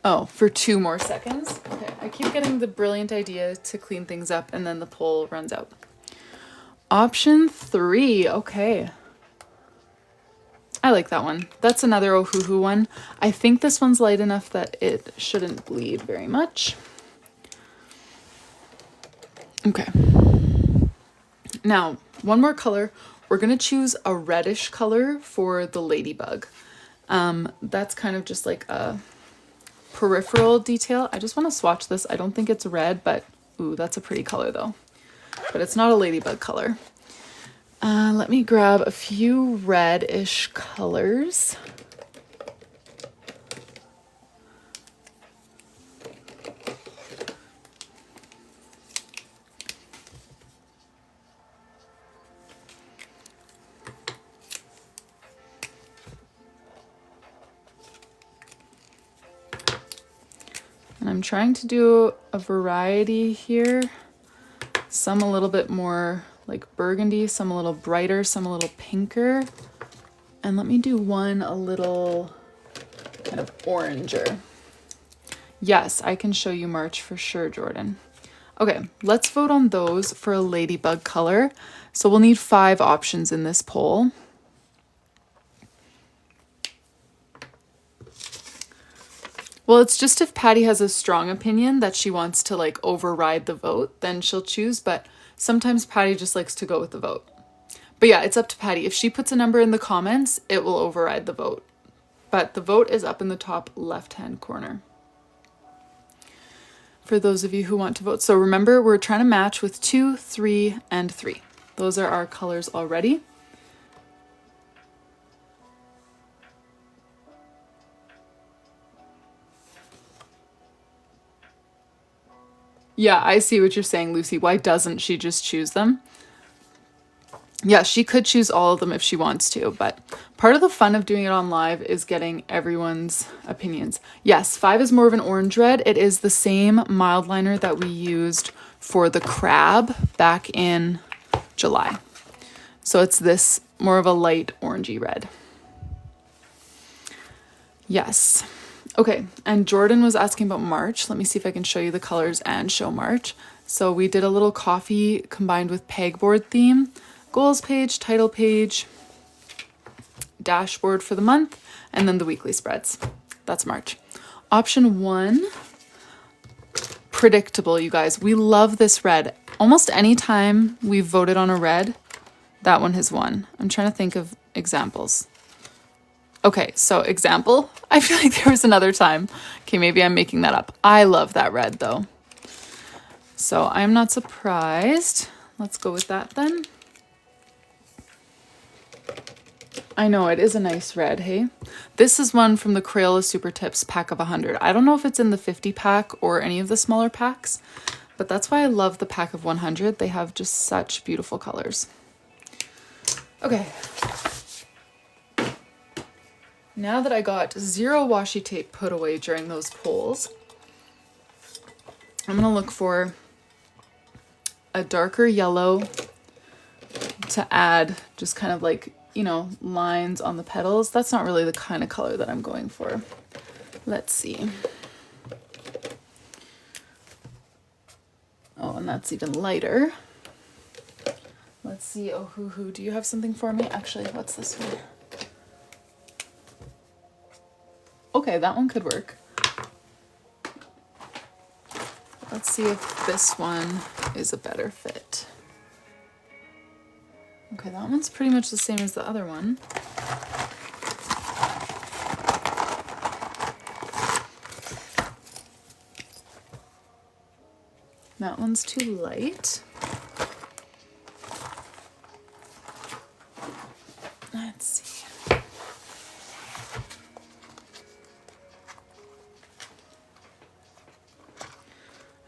Speaker 1: Oh, for 2 more seconds. Okay, I keep getting the brilliant idea to clean things up and then the poll runs out. Option 3, okay. I like that one. That's another OBUJO one. I think this one's light enough that it shouldn't bleed very much. Okay. Now, one more color. We're gonna choose a reddish color for the ladybug. That's kind of just like a peripheral detail. I just want to swatch this. I don't think it's red, but ooh, that's a pretty color though. But it's not a ladybug color. Let me grab a few reddish colors. I'm trying to do a variety here. Some a little bit more like burgundy, some a little brighter, some a little pinker. And let me do one a little kind of oranger. Yes, I can show you March for sure, Jordan. Okay, let's vote on those for a ladybug color. So we'll need 5 options in this poll. Well, it's just if Patty has a strong opinion that she wants to like override the vote, then she'll choose. But sometimes Patty just likes to go with the vote. But yeah, it's up to Patty. If she puts a number in the comments, it will override the vote. But the vote is up in the top left-hand corner for those of you who want to vote. So remember, we're trying to match with 2, 3, and 3. Those are our colors already. Yeah, I see what you're saying, Lucy. Why doesn't she just choose them? Yeah, she could choose all of them if she wants to, but part of the fun of doing it on live is getting everyone's opinions. Yes, 5 is more of an orange red. It is the same mild liner that we used for the crab back in July. So it's this more of a light orangey red. Yes. Okay, and Jordan was asking about March. Let me see if I can show you the colors and show March. So we did a little coffee combined with pegboard theme. Goals page, title page, dashboard for the month, and then the weekly spreads. That's March. Option 1, predictable, you guys. We love this red. Almost any time we've voted on a red, that one has won. I'm trying to think of examples. Okay, so example, I feel like there was another time. Okay, maybe I'm making that up. I love that red though. So I'm not surprised. Let's go with that then. I know, it is a nice red, hey? This is one from the Crayola Super Tips pack of 100. I don't know if it's in the 50 pack or any of the smaller packs, but that's why I love the pack of 100. They have just such beautiful colors. Okay. Now that I got 0 washi tape put away during those polls, I'm gonna look for a darker yellow to add just kind of like, you know, lines on the petals. That's not really the kind of color that I'm going for. Let's see. Oh, and that's even lighter. Let's see. Oh, hoo. Do you have something for me? Actually, what's this one? Okay, that one could work. Let's see if this one is a better fit. Okay, that one's pretty much the same as the other one. That one's too light. Let's see.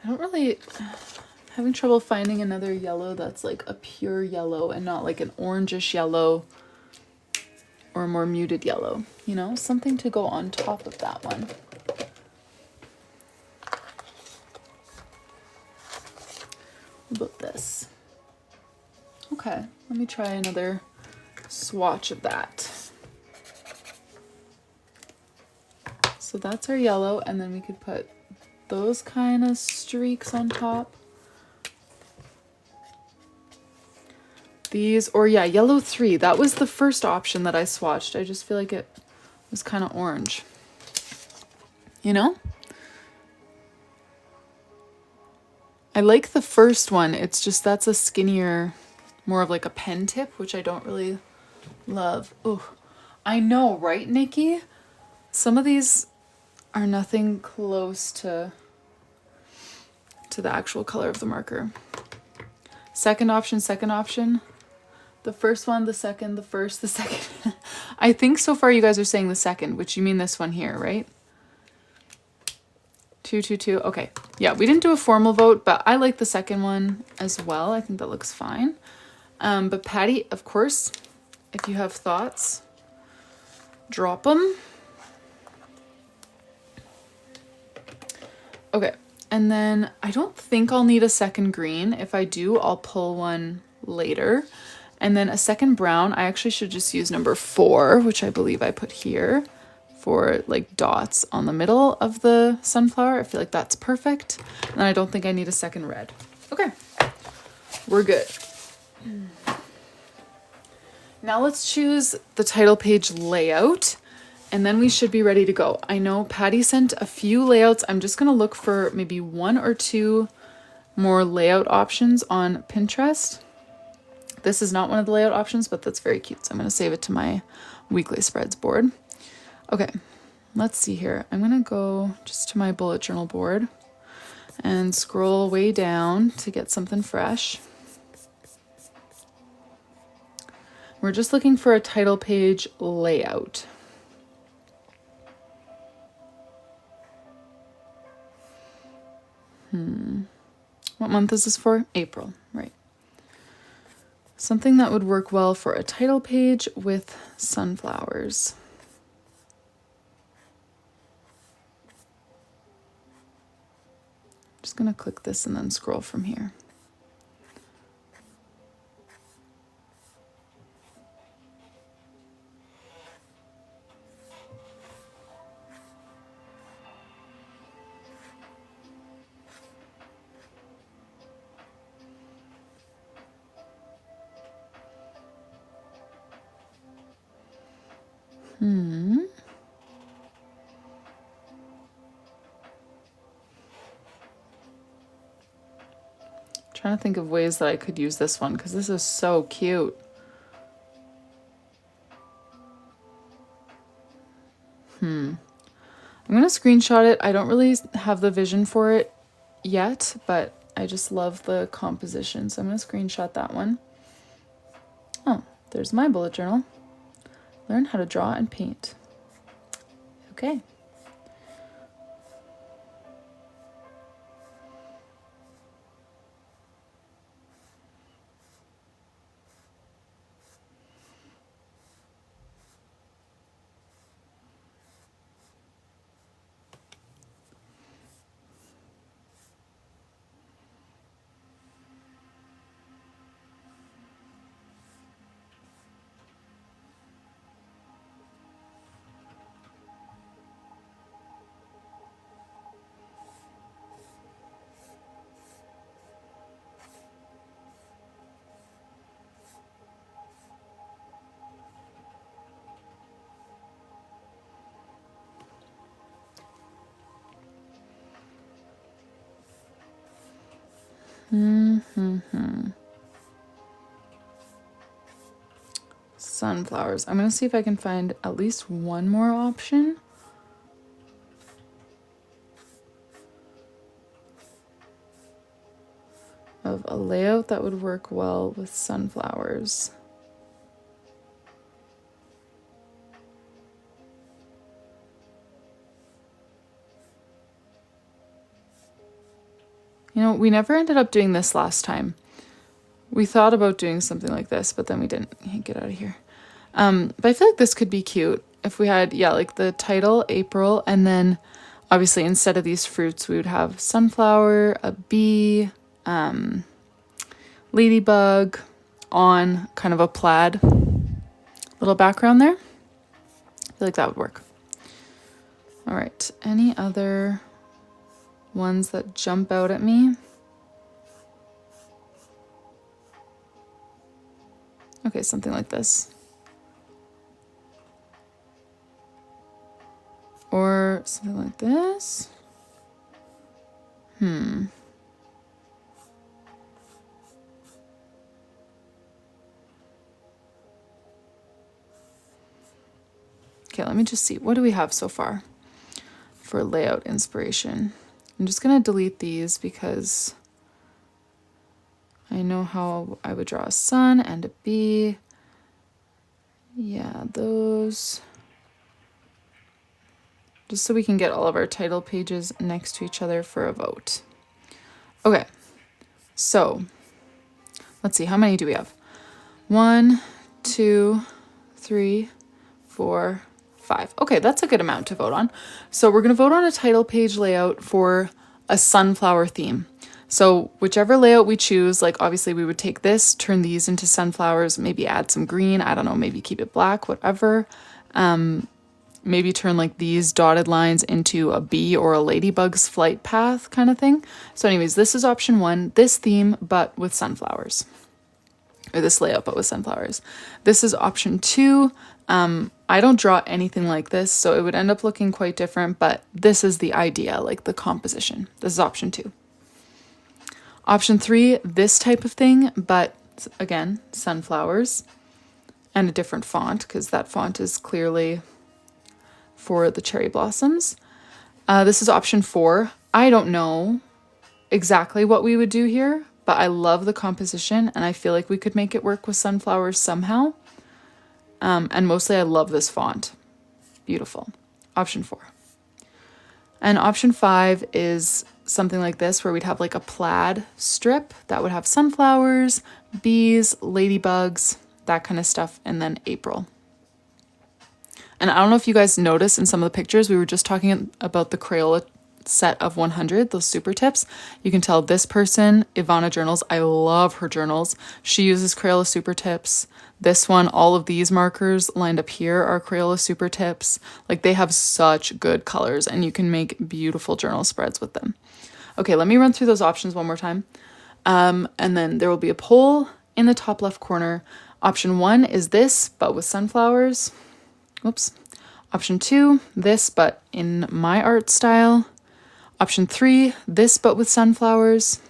Speaker 1: I don't really... having trouble finding another yellow that's like a pure yellow and not like an orangish yellow or a more muted yellow, you know, something to go on top of that one. What about this? Okay, let me try another swatch of that. So that's our yellow, and then we could put those kind of streaks on top. These, or yeah, yellow 3. That was the first option that I swatched. I just feel like it was kind of orange. You know? I like the first one. It's just that's a skinnier, more of like a pen tip, which I don't really love. Oh, I know, right, Nikki? Some of these are nothing close to the actual color of the marker. Second option. The first one, the second, the first, the second. I think so far you guys are saying the second, which you mean this one here, right? 2, 2, 2. Okay. Yeah, we didn't do a formal vote, but I like the second one as well. I think that looks fine. But Patty, of course, if you have thoughts, drop them. Okay, and then I don't think I'll need a second green. If I do, I'll pull one later. And then a second brown, I actually should just use number 4, which I believe I put here, for like dots on the middle of the sunflower. I feel like that's perfect. And I don't think I need a second red. Okay, we're good. Now let's choose the title page layout, and then we should be ready to go. I know Patty sent a few layouts. I'm just gonna look for maybe 1 or 2 more layout options on Pinterest. This is not one of the layout options, but that's very cute. So I'm going to save it to my weekly spreads board. Okay, let's see here. I'm going to go just to my bullet journal board and scroll way down to get something fresh. We're just looking for a title page layout. What month is this for? April, right. Something that would work well for a title page with sunflowers. I'm just gonna click this and then scroll from here. Trying to think of ways that I could use this one because this is so cute. I'm gonna screenshot it. I don't really have the vision for it yet, but I just love the composition. So I'm gonna screenshot that one. Oh, there's my bullet journal. Learn how to draw and paint. Okay. Sunflowers. I'm gonna see if I can find at least one more option. Of a layout that would work well with sunflowers. You know, we never ended up doing this last time. We thought about doing something like this, but then we didn't. Get out of here. But I feel like this could be cute if we had, yeah, like the title, April, and then obviously instead of these fruits, we would have sunflower, a bee, ladybug on kind of a plaid little background there. I feel like that would work. All right, any other ones that jump out at me? Okay, something like this. Or something like this. Okay, let me just see. What do we have so far for layout inspiration? I'm just going to delete these because I know how I would draw a sun and a bee. Yeah, those. Just so we can get all of our title pages next to each other for a vote. Okay, so let's see. How many do we have? 1, 2, 3, 4, 5. Okay, that's a good amount to vote on. So we're going to vote on a title page layout for a sunflower theme. So whichever layout we choose, like obviously we would take this, turn these into sunflowers, maybe add some green, I don't know, maybe keep it black, whatever. Maybe turn like these dotted lines into a bee or a ladybug's flight path kind of thing. So anyways, this is option 1, this theme, but with sunflowers. Or this layout, but with sunflowers. This is option 2. I don't draw anything like this, so it would end up looking quite different, but this is the idea, like the composition. This is option 2. Option 3, this type of thing, but again, sunflowers and a different font, because that font is clearly for the cherry blossoms. This is option 4. I don't know exactly what we would do here, but I love the composition and I feel like we could make it work with sunflowers somehow. And mostly I love this font. Beautiful. Option 4. And option 5 is something like this, where we'd have like a plaid strip that would have sunflowers, bees, ladybugs, that kind of stuff, and then April. And I don't know if you guys noticed in some of the pictures, we were just talking about the Crayola set of 100, those super tips. You can tell this person, Ivana Journals, I love her journals. She uses Crayola super tips. This one, all of these markers lined up here are Crayola super tips. Like they have such good colors and you can make beautiful journal spreads with them. Okay, let me run through those options one more time. And then there will be a poll in the top left corner. Option 1 is this, but with sunflowers. Oops. Option 2, this, but in my art style. Option 3, this, but with sunflowers.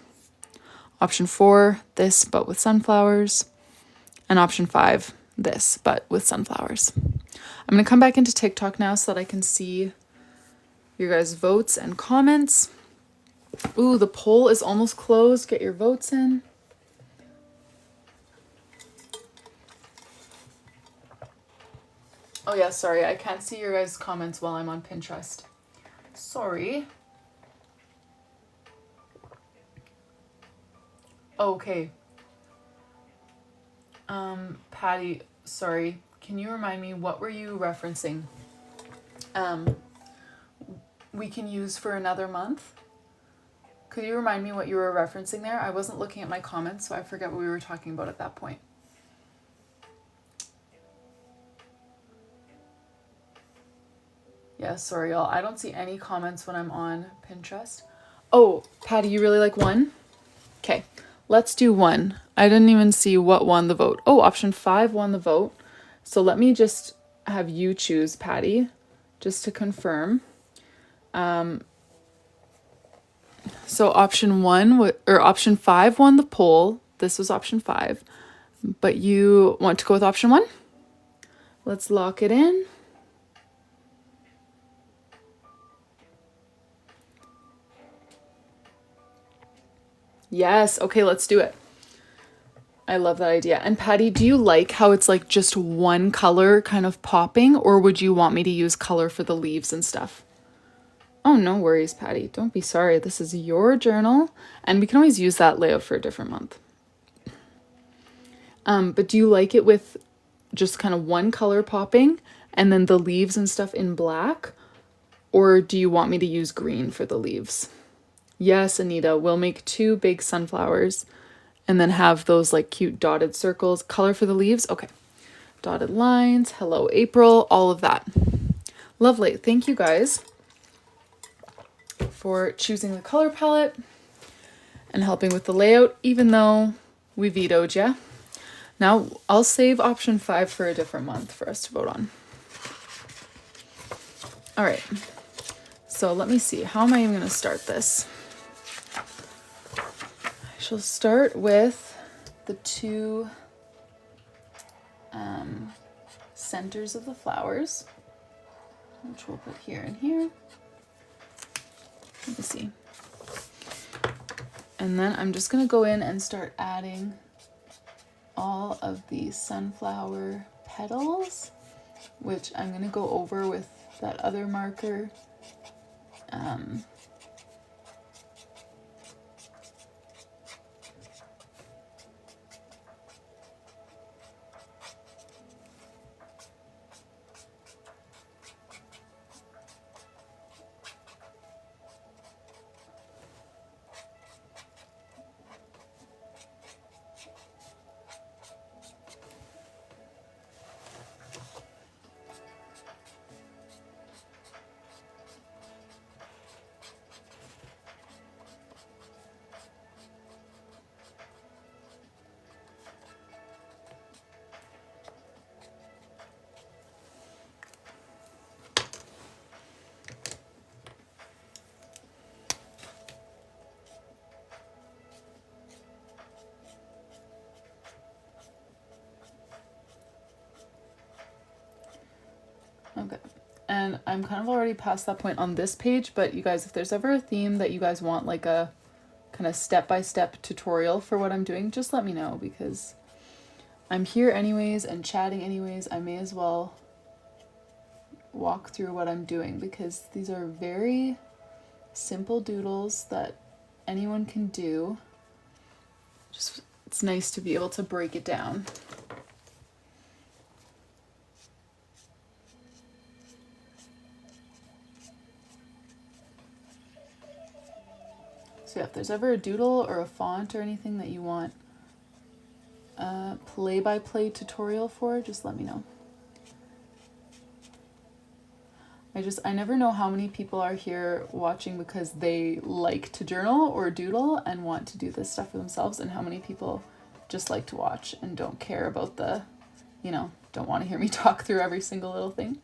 Speaker 1: Option 4, this, but with sunflowers. And option 5, this, but with sunflowers. I'm going to come back into TikTok now so that I can see your guys' votes and comments. Ooh, the poll is almost closed. Get your votes in. Oh yeah, sorry, I can't see your guys' comments while I'm on Pinterest. Sorry. Okay. Patty, sorry, can you remind me, what were you referencing? We can use for another month? Could you remind me what you were referencing there? I wasn't looking at my comments, so I forget what we were talking about at that point. Yeah, sorry y'all, I don't see any comments when I'm on Pinterest. Oh, Patty, you really like 1? Okay, let's do 1. I didn't even see what won the vote. Oh, option 5 won the vote. So let me just have you choose, Patty, just to confirm. So option 1 or option 5 won the poll. This was option 5, but you want to go with option 1? Let's lock it in. Yes, okay, let's do it. I love that idea. And Patty, do you like how it's like just one color kind of popping, or would you want me to use color for the leaves and stuff? Oh, no worries, Patty. Don't be sorry. This is your journal, and we can always use that layout for a different month. But do you like it with just kind of one color popping and then the leaves and stuff in black? Or do you want me to use green for the leaves? Yes, Anita, we'll make 2 big sunflowers and then have those like cute dotted circles. Color for the leaves? Okay. Dotted lines, hello April, all of that. Lovely. Thank you guys for choosing the color palette and helping with the layout, even though we vetoed ya. Now I'll save option 5 for a different month for us to vote on. All right. So let me see. How am I even going to start this? I shall start with the 2 centers of the flowers, which we'll put here and here. Let me see. And then I'm just going to go in and start adding all of the sunflower petals, which I'm going to go over with that other marker. Okay. And I'm kind of already past that point on this page, but you guys, if there's ever a theme that you guys want like a kind of step-by-step tutorial for what I'm doing, just let me know, because I'm here anyways and chatting anyways. I may as well walk through what I'm doing, because these are very simple doodles that anyone can do. Just, it's nice to be able to break it down. So yeah, if there's ever a doodle or a font or anything that you want a play-by-play tutorial for, just let me know. I never know how many people are here watching because they like to journal or doodle and want to do this stuff for themselves, and how many people just like to watch and don't care about the, you know, don't want to hear me talk through every single little thing.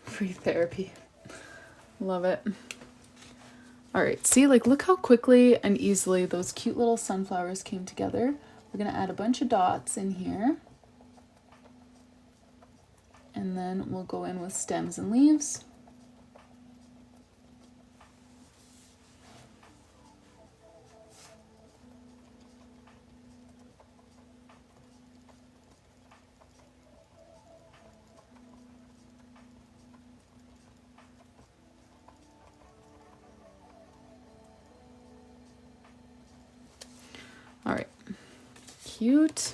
Speaker 1: Free therapy. Love it. All right, see, like, look how quickly and easily those cute little sunflowers came together. We're gonna add a bunch of dots in here. And then we'll go in with stems and leaves. All right, cute.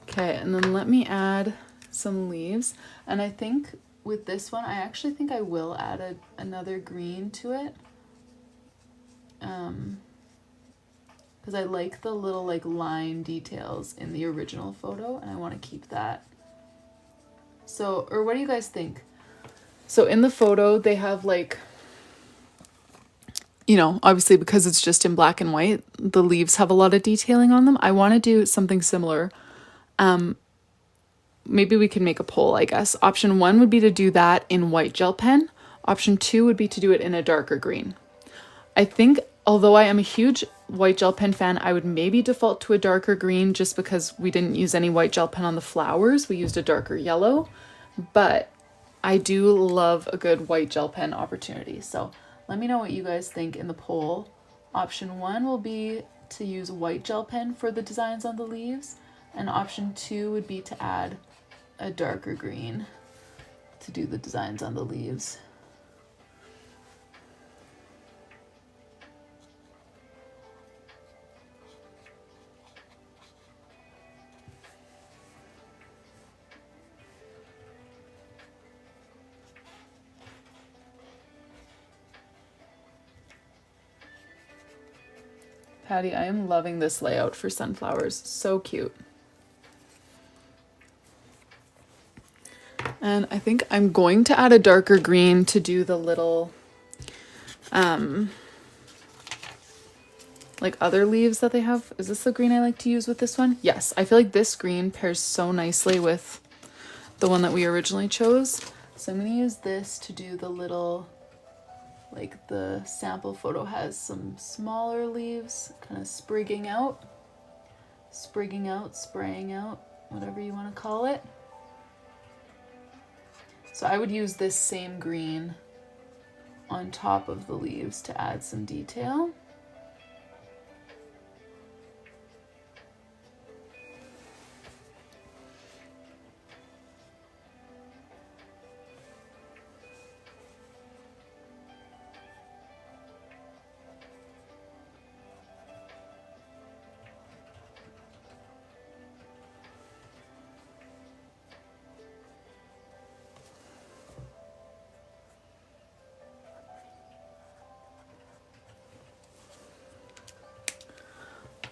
Speaker 1: Okay, and then let me add some leaves. And I think with this one, I actually think I will add another green to it. Because I like the little like line details in the original photo, and I want to keep that. So, or what do you guys think? So in the photo, they have like, you know, obviously because it's just in black and white, the leaves have a lot of detailing on them. I want to do something similar. Maybe we can make a poll, I guess. Option 1 would be to do that in white gel pen. Option 2 would be to do it in a darker green. I think, although I am a huge white gel pen fan, I would maybe default to a darker green just because we didn't use any white gel pen on the flowers. We used a darker yellow, but I do love a good white gel pen opportunity. So let me know what you guys think in the poll. Option 1 will be to use white gel pen for the designs on the leaves, and option 2 would be to add a darker green to do the designs on the leaves. Patty, I am loving this layout for sunflowers. So cute. And I think I'm going to add a darker green to do the little, like other leaves that they have. Is this the green I like to use with this one? Yes, I feel like this green pairs so nicely with the one that we originally chose. So I'm gonna use this to do the little, like the sample photo has some smaller leaves kind of sprigging out, spraying out, whatever you want to call it. So I would use this same green on top of the leaves to add some detail.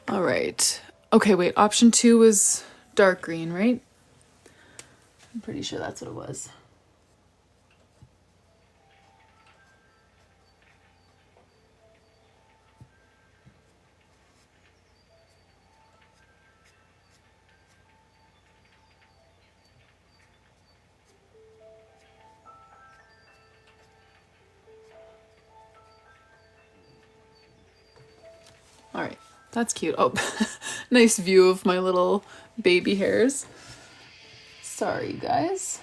Speaker 1: All right. Okay, wait, option 2 was dark green, right? I'm pretty sure that's what it was. All right, that's cute. Oh, nice view of my little baby hairs. Sorry, guys.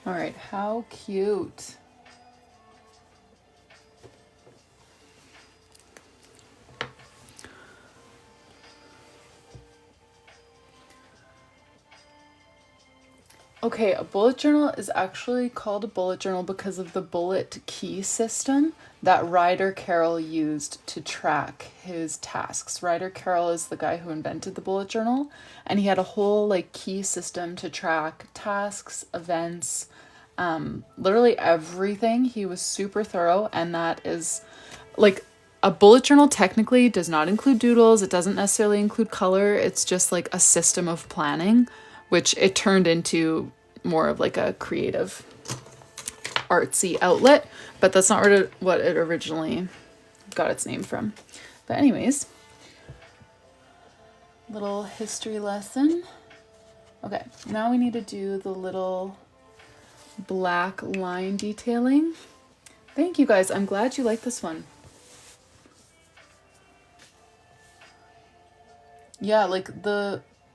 Speaker 1: All right, how cute. Okay, a bullet journal is actually called a bullet journal because of the bullet key system that Ryder Carroll used to track his tasks. Ryder Carroll is the guy who invented the bullet journal, and he had a whole like key system to track tasks, events, literally everything. He was super thorough, and that is like a bullet journal technically does not include doodles. It doesn't necessarily include color. It's just like a system of planning, which it turned into more of like a creative artsy outlet, but that's not what it originally got its name from. But anyways, little history lesson. Okay, now we need to do the little black line detailing. Thank you guys. I'm glad you like this one. Yeah, like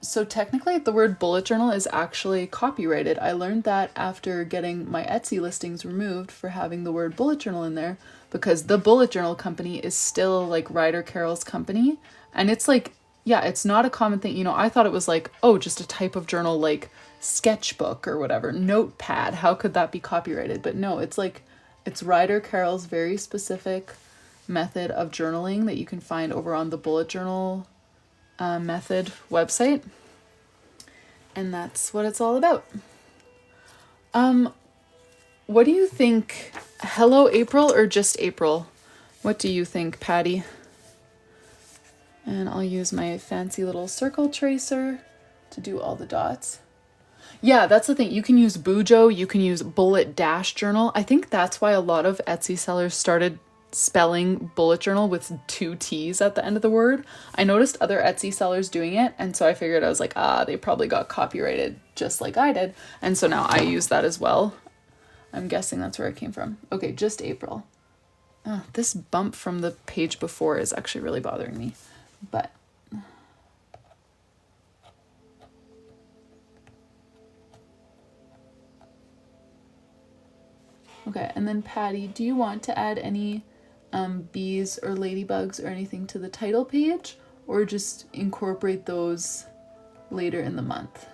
Speaker 1: so technically the word bullet journal is actually copyrighted. I learned that after getting my Etsy listings removed for having the word bullet journal in there, because the bullet journal company is still like Ryder Carroll's company. And it's like, yeah, it's not a common thing. You know, I thought it was like, oh, just a type of journal like sketchbook or whatever, notepad. How could that be copyrighted? But no, it's like, it's Ryder Carroll's very specific method of journaling that you can find over on the bullet journal method website, and that's what it's all about. What do you think? Hello April or just April? What do you think, Patty? And I'll use my fancy little circle tracer to do all the dots. Yeah, that's the thing. You can use Bujo, you can use bullet dash journal. I think that's why a lot of Etsy sellers started spelling bullet journal with 2 T's at the end of the word. I noticed other Etsy sellers doing it, and so I figured, I was like, they probably got copyrighted just like I did, and so now I use that as well. I'm guessing that's where it came from. Okay, just April. This bump from the page before is actually really bothering me, but okay. And then Patty, do you want to add any bees or ladybugs or anything to the title page, or just incorporate those later in the month?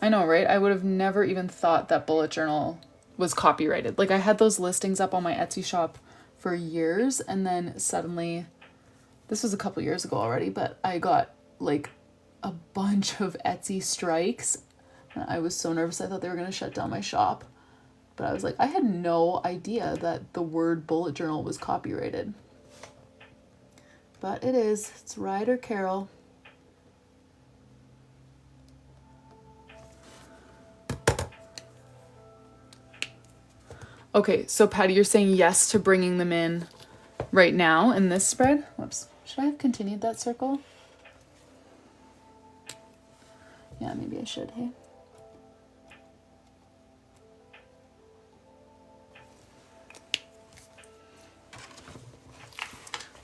Speaker 1: I know, right? I would have never even thought that bullet journal was copyrighted. Like, I had those listings up on my Etsy shop for years, and then suddenly, this was a couple years ago already, but I got like a bunch of Etsy strikes. I was so nervous. I thought they were going to shut down my shop. But I was like, I had no idea that the word bullet journal was copyrighted. But it is. It's Ryder Carroll. Okay, so Patty, you're saying yes to bringing them in right now in this spread? Whoops. Should I have continued that circle? Yeah, maybe I should, hey?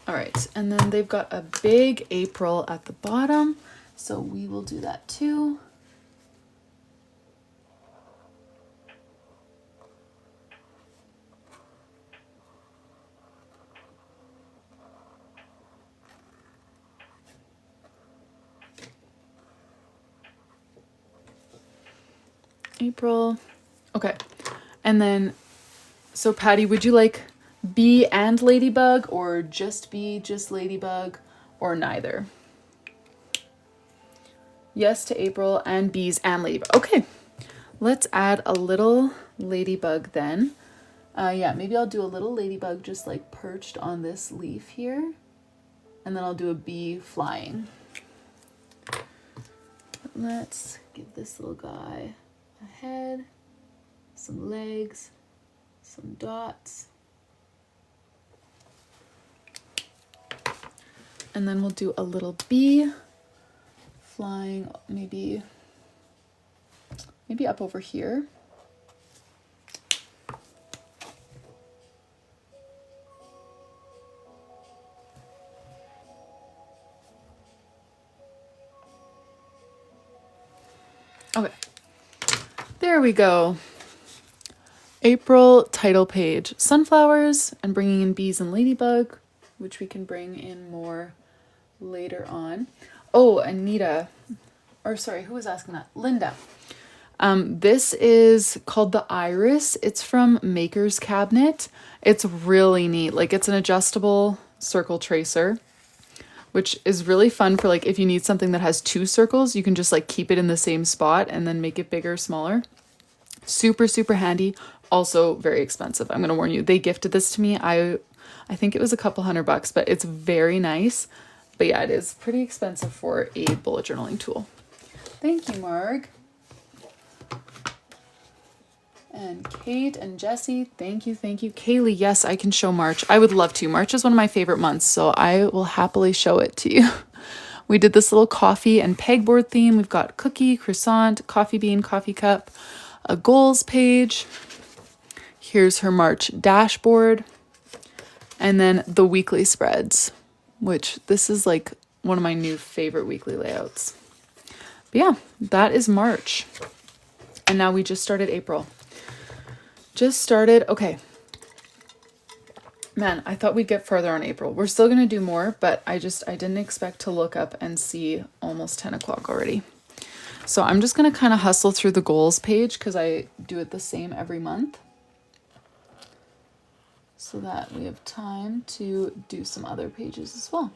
Speaker 1: All right, and then they've got a big April at the bottom, so we will do that too. April. Okay. And then, so Patty, would you like bee and ladybug, or just bee, just ladybug, or neither? Yes to April and bees and ladybug. Okay. Let's add a little ladybug then. Yeah, maybe I'll do a little ladybug just like perched on this leaf here. And then I'll do a bee flying. Let's give this little guy a head, some legs, some dots. And then we'll do a little bee flying maybe up over here. Okay, there we go. April title page, sunflowers, and bringing in bees and ladybug, which we can bring in more later on. Oh, Anita, or sorry, who was asking that? Linda. This is called the Iris. It's from Maker's Cabinet. It's really neat. Like, it's an adjustable circle tracer, which is really fun for like if you need something that has 2 circles, you can just like keep it in the same spot and then make it bigger, smaller. Super, super handy. Also very expensive. I'm going to warn you. They gifted this to me. I think it was a couple $100, but it's very nice. But yeah, it is pretty expensive for a bullet journaling tool. Thank you, Marg. And Kate and Jessie, thank you, thank you. Kaylee, yes, I can show March. I would love to. March is one of my favorite months, so I will happily show it to you. We did this little coffee and pegboard theme. We've got cookie, croissant, coffee bean, coffee cup, a goals page. Here's her March dashboard. And then the weekly spreads, which this is like one of my new favorite weekly layouts. But yeah, that is March. And now we just started April. Just started. Okay. Man, I thought we'd get further on April. We're still going to do more, but I didn't expect to look up and see almost 10 o'clock already. So I'm just going to kind of hustle through the goals page because I do it the same every month, so that we have time to do some other pages as well.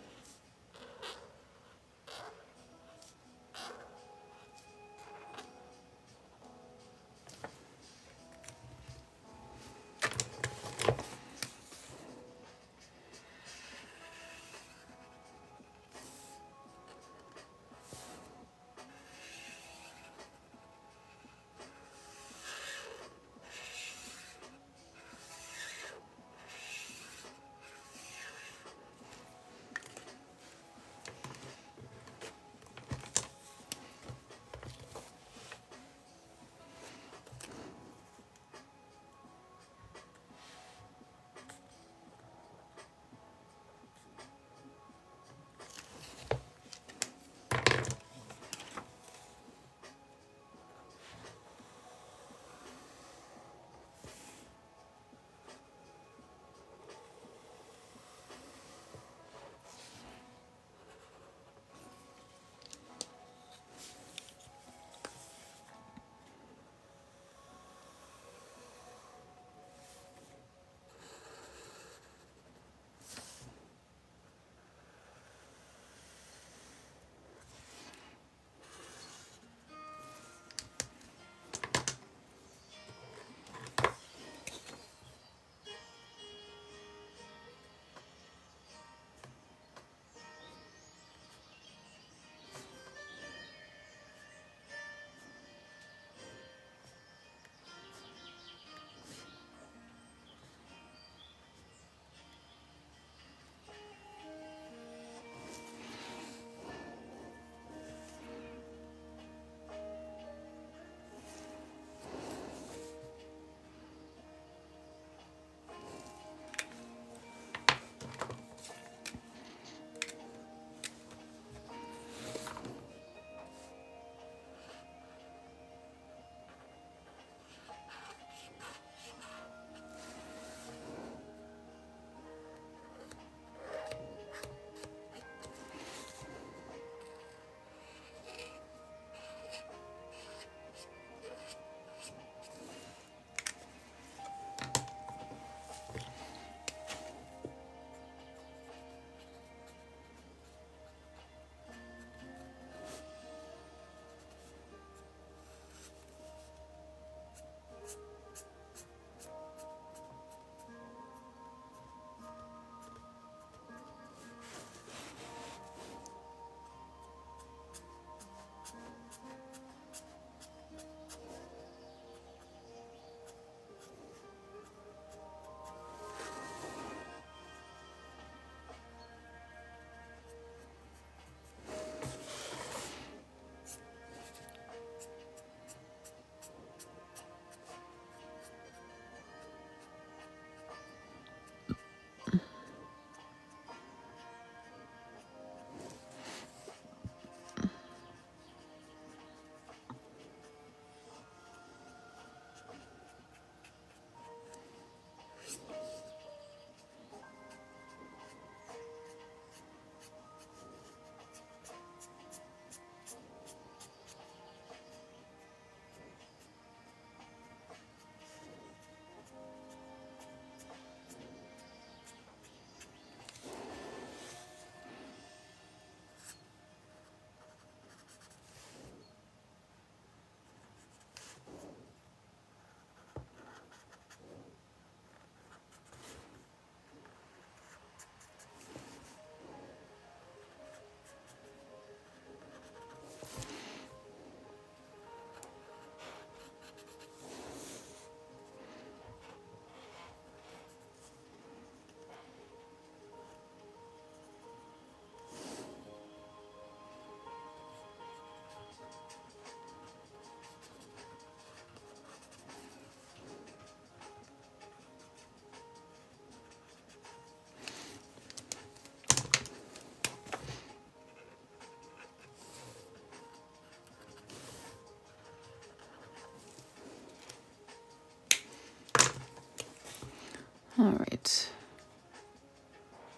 Speaker 1: All right.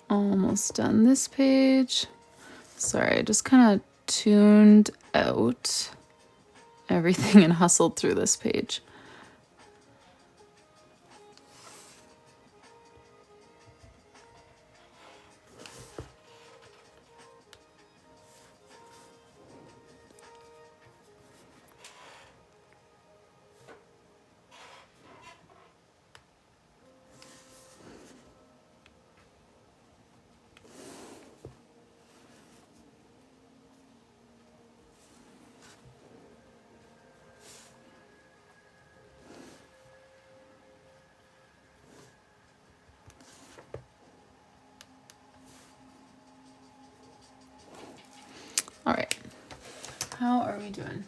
Speaker 1: Almost done this page. Sorry, I just kind of tuned out everything and hustled through this page. All right, how are we doing?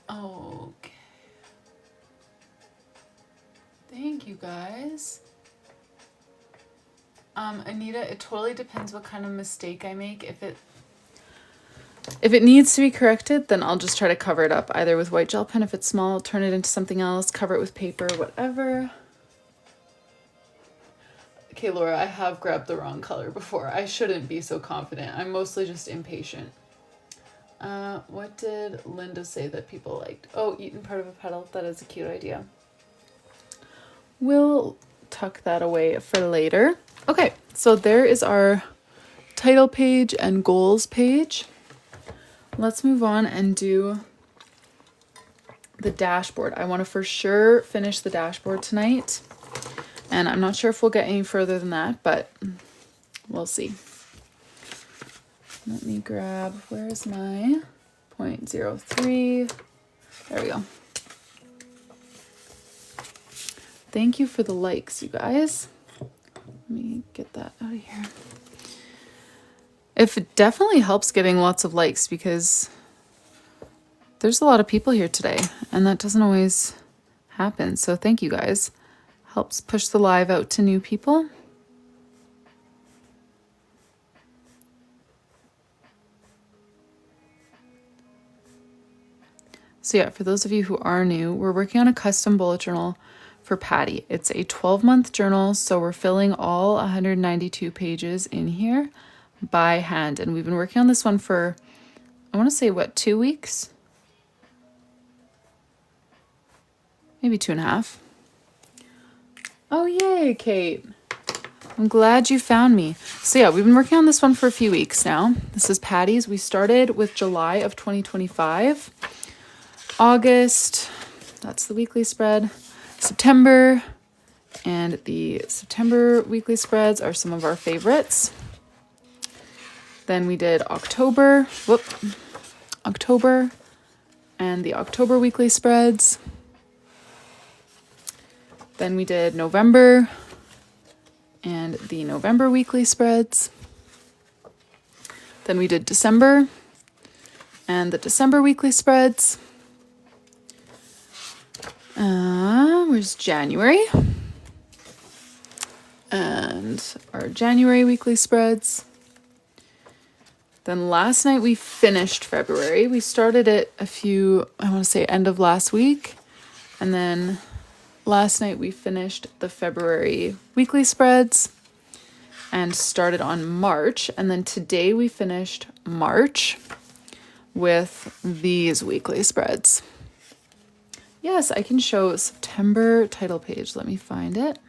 Speaker 1: Okay. Thank you guys. Anita, it totally depends what kind of mistake I make. If it needs to be corrected, then I'll just try to cover it up either with white gel pen if it's small, turn it into something else, cover it with paper, whatever. Okay, Laura, I have grabbed the wrong color before. I shouldn't be so confident. I'm mostly just impatient. What did Linda say that people liked? Oh, eaten part of a petal. That is a cute idea. We'll tuck that away for later. Okay, so there is our title page and goals page. Let's move on and do the dashboard. I want to for sure finish the dashboard tonight. And I'm not sure if we'll get any further than that, but we'll see. Let me grab, where's my 0.03? There we go. Thank you for the likes, you guys. Let me get that out of here. It definitely helps getting lots of likes because there's a lot of people here today and that doesn't always happen. So thank you guys. Helps push the live out to new people. So yeah, for those of you who are new, we're working on a custom bullet journal for Patty. It's a 12-month journal, so we're filling all 192 pages in here by hand. And we've been working on this one for, I want to say, what, 2 weeks? Maybe 2.5. Oh, yay, Kate. I'm glad you found me. So yeah, we've been working on this one for a few weeks now. This is Patty's. We started with July of 2025. August, that's the weekly spread. September, and the September weekly spreads are some of our favorites. Then we did October, and the October weekly spreads. Then we did November and the November weekly spreads. Then we did December and the December weekly spreads. Where's January? And our January weekly spreads. Then last night we finished February. We started it I want to say end of last week. And then last night we finished the February weekly spreads and started on March. And then today we finished March with these weekly spreads. Yes, I can show September title page. Let me find it.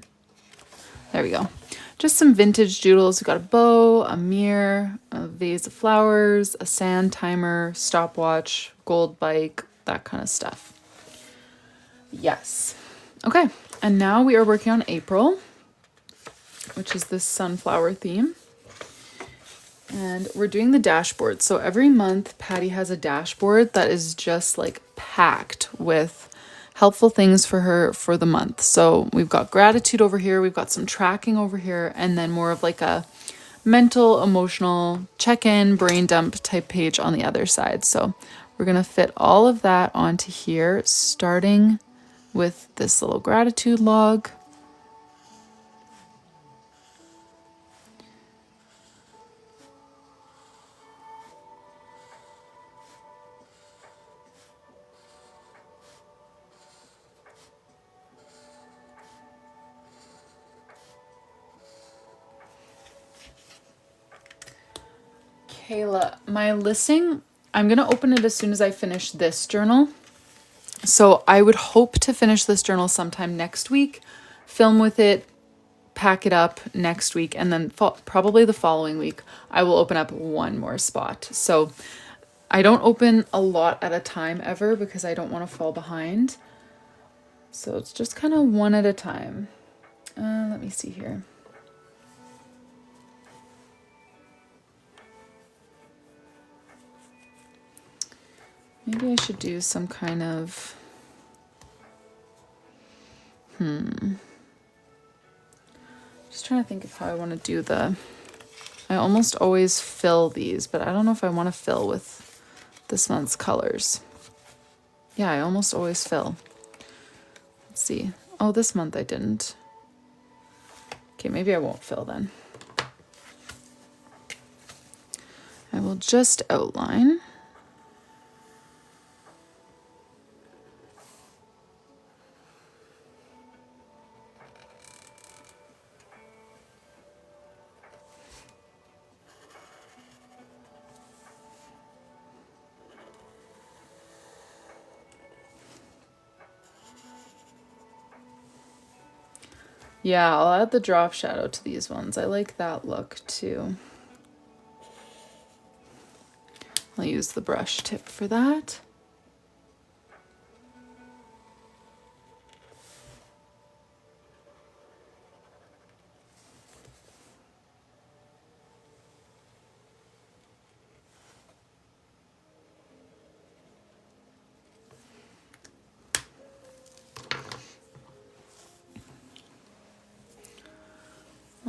Speaker 1: There we go. Just some vintage doodles. We've got a bow, a mirror, a vase of flowers, a sand timer, stopwatch, gold bike, that kind of stuff. Yes. Okay, and now we are working on April, which is this sunflower theme. And we're doing the dashboard. So every month, Patty has a dashboard that is just like packed with helpful things for her for the month. So we've got gratitude over here, we've got some tracking over here, and then more of like a mental, emotional, check-in, brain dump type page on the other side. So we're gonna fit all of that onto here, starting with this little gratitude log. Kayla, my listing, I'm going to open it as soon as I finish this journal. So I would hope to finish this journal sometime next week, film with it, pack it up next week, and then probably the following week, I will open up one more spot. So I don't open a lot at a time ever because I don't want to fall behind. So it's just kind of one at a time. Let me see here. Maybe I should do some kind of, just trying to think of how I want to do I almost always fill these, but I don't know if I want to fill with this month's colors. Yeah, I almost always fill. Let's see. Oh, this month I didn't. Okay, maybe I won't fill then. I will just outline. Yeah, I'll add the drop shadow to these ones. I like that look too. I'll use the brush tip for that.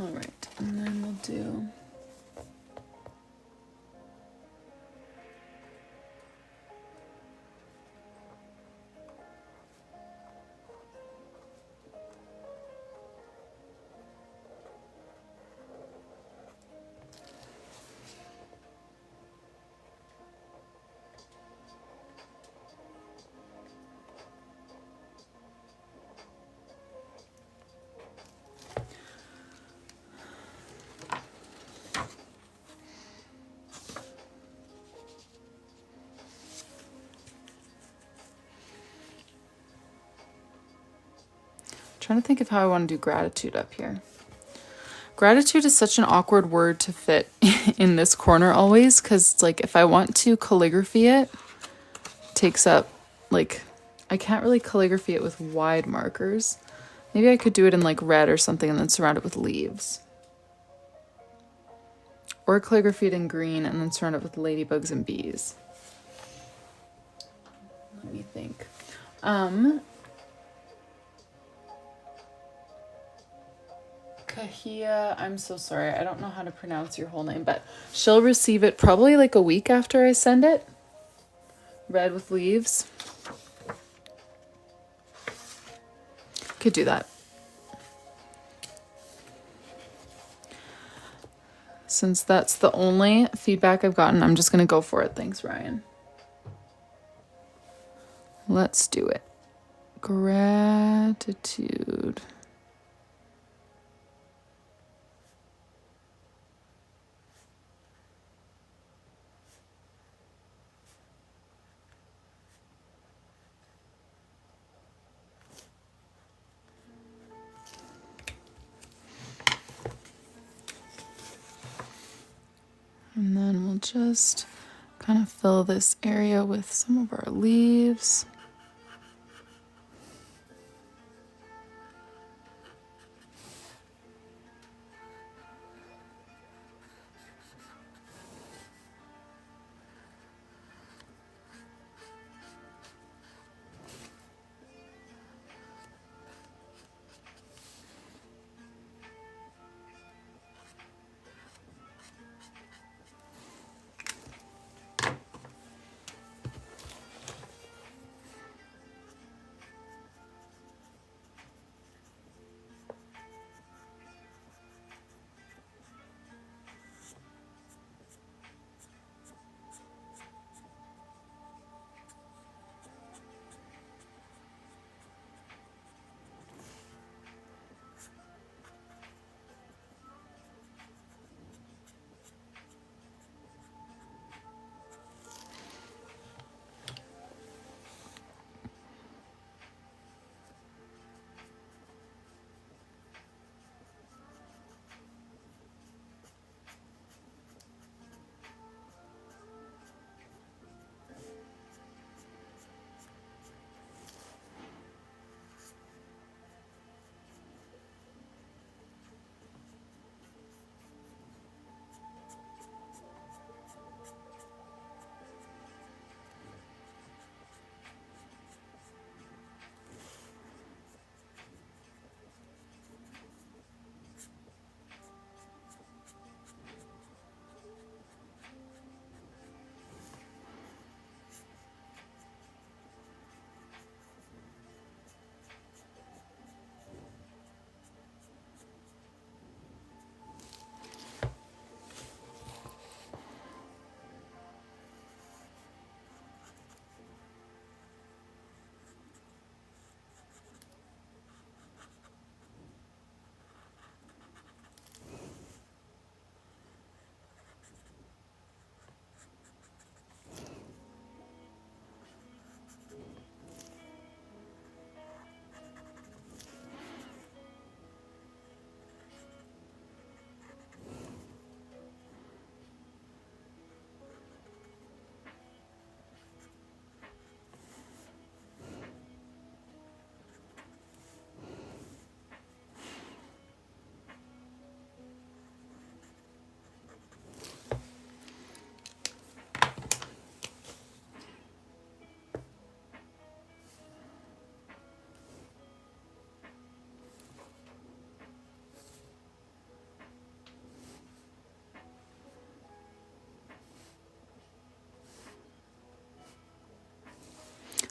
Speaker 1: All right, and then we'll do trying to think of how I want to do gratitude up here. Gratitude is such an awkward word to fit in this corner always, because it's like if I want to calligraphy it, takes up, like, I can't really calligraphy it with wide markers. Maybe I could do it in like red or something and then surround it with leaves. Or calligraphy it in green and then surround it with ladybugs and bees. Let me think. Kahia, I'm so sorry. I don't know how to pronounce your whole name, but she'll receive it probably like a week after I send it. Red with leaves. Could do that. Since that's the only feedback I've gotten, I'm just going to go for it. Thanks, Ryan. Let's do it. Gratitude. And then we'll just kind of fill this area with some of our leaves.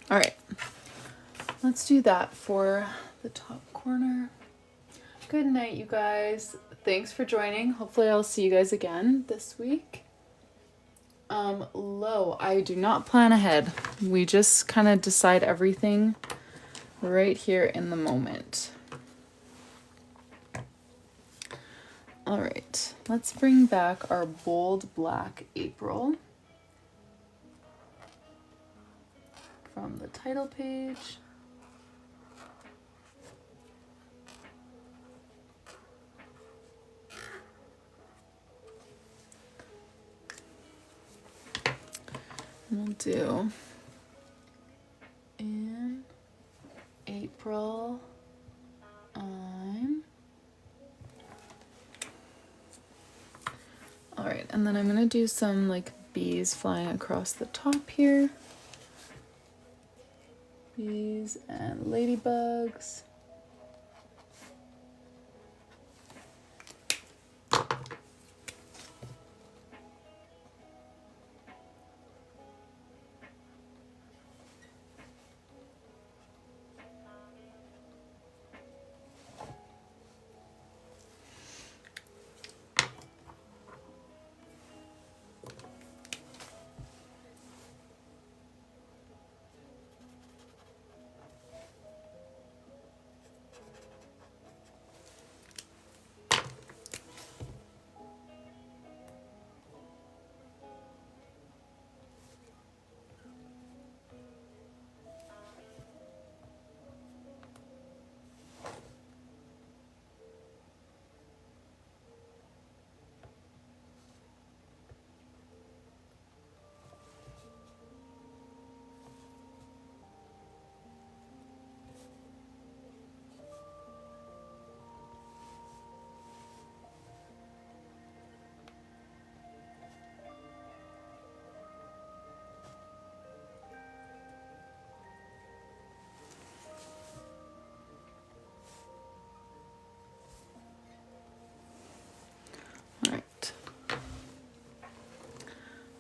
Speaker 1: All right, let's do that for the top corner. Good night, you guys. Thanks for joining. Hopefully I'll see you guys again this week. Low, I do not plan ahead. We just kind of decide everything right here in the moment. All right, let's bring back our bold black April from the title page. We'll do in April, I'm. All right, and then I'm gonna do some like bees flying across the top here. Bees and ladybugs.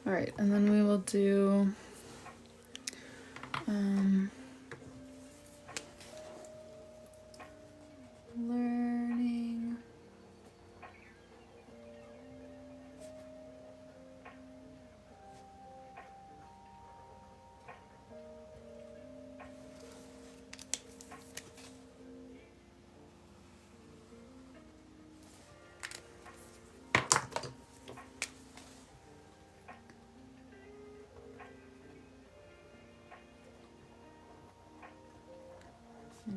Speaker 1: All right, and then we will do learning.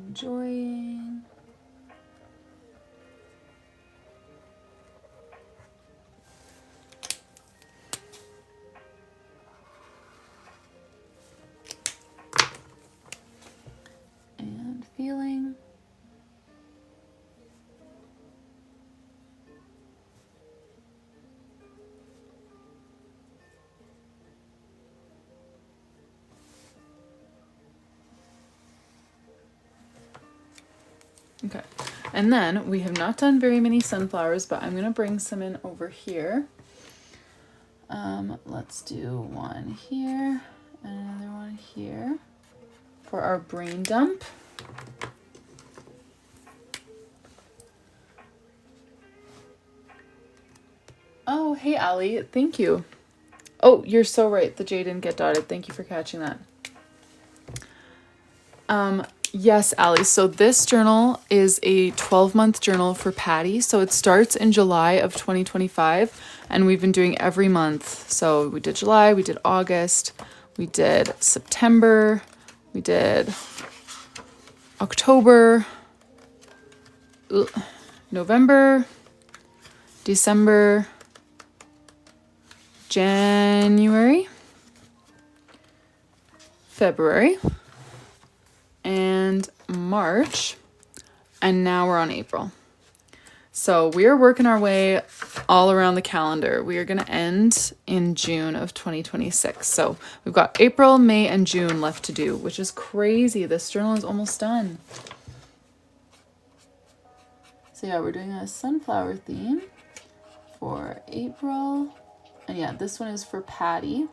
Speaker 1: Enjoying. And feeling. Okay, and then we have not done very many sunflowers, but I'm gonna bring some in over here. Let's do one here and another one here for our brain dump. Oh, hey, Allie, thank you. Oh, you're so right, the J didn't get dotted. Thank you for catching that. Yes, Allie. So this journal is a 12-month journal for Patty. So it starts in July of 2025, and we've been doing every month. So we did July, we did August, we did September, we did October, November, December, January, February, and March, and now we're on April. So we are working our way all around the calendar. We are going to end in June of 2026. So we've got April, May, and June left to do, which is crazy. This journal is almost done. So yeah, we're doing a sunflower theme for April. And yeah, this one is for Patty.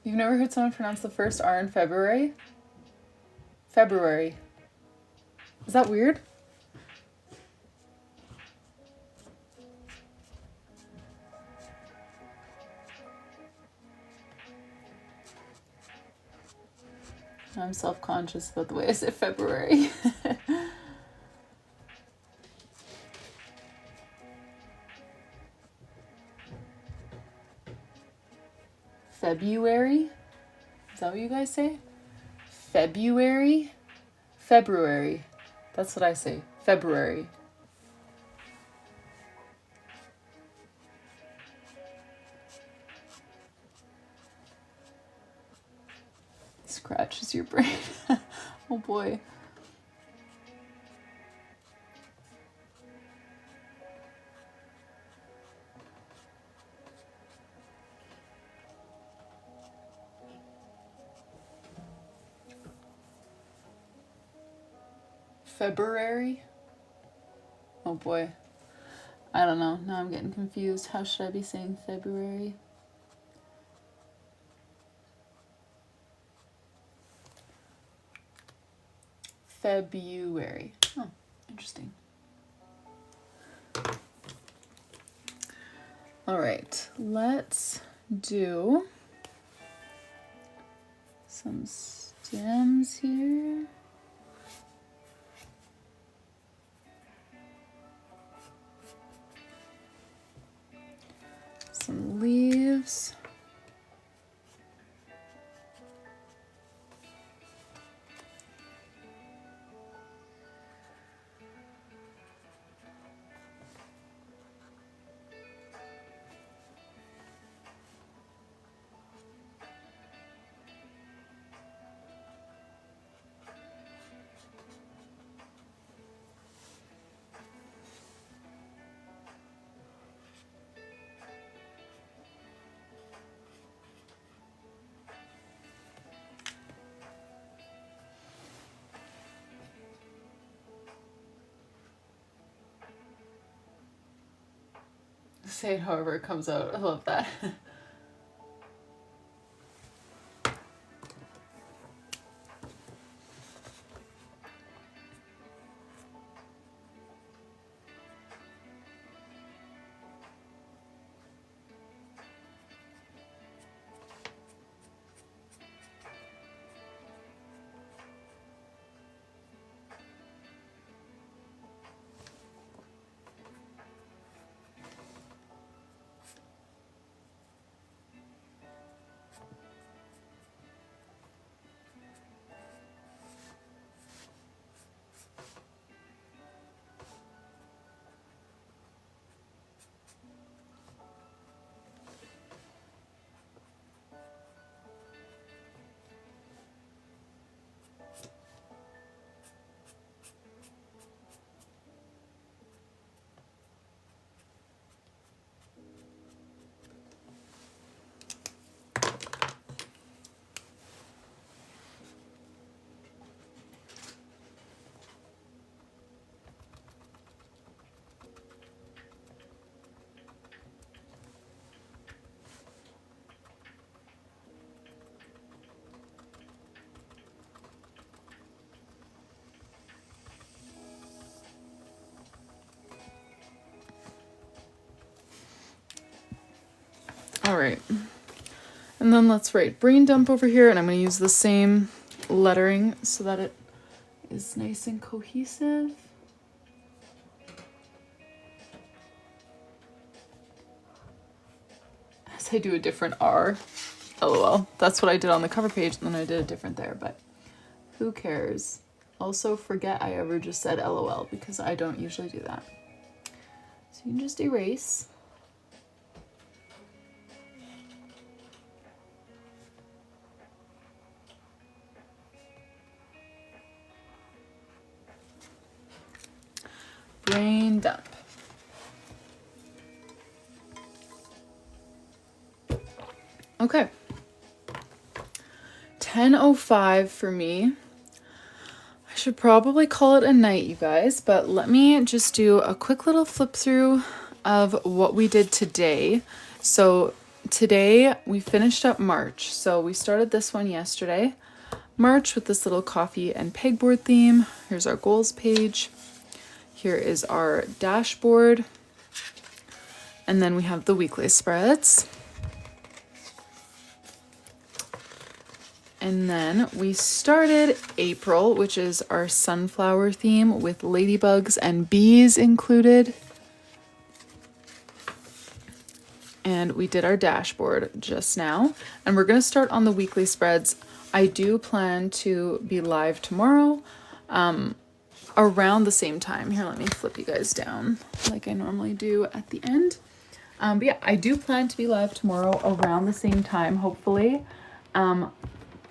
Speaker 1: You've never heard someone pronounce the first R in February? February. Is that weird? I'm self-conscious about the way I say February. February? Is that what you guys say? February? February. That's what I say. February. Scratches your brain. Oh boy. February? Oh boy. I don't know. Now I'm getting confused. How should I be saying February? February. Oh, interesting. All right, let's do some stems here. Some leaves. Say it however it comes out. I love that. All right, and then let's write brain dump over here, and I'm going to use the same lettering so that it is nice and cohesive. As I do a different R, lol. That's what I did on the cover page, and then I did it different there, but who cares? Also, forget I ever just said LOL because I don't usually do that. So you can just erase. Brain dump. Okay. 10:05 for me. I should probably call it a night, you guys, but let me just do a quick little flip through of what we did today. So today we finished up March. So we started this one yesterday. March with this little coffee and pegboard theme. Here's our goals page. Here is our dashboard. And then we have the weekly spreads. And then we started April, which is our sunflower theme with ladybugs and bees included. And we did our dashboard just now. And we're going to start on the weekly spreads. I do plan to be live tomorrow around the same time. Here, let me flip you guys down like I normally do at the end. But yeah, I do plan to be live tomorrow around the same time, hopefully.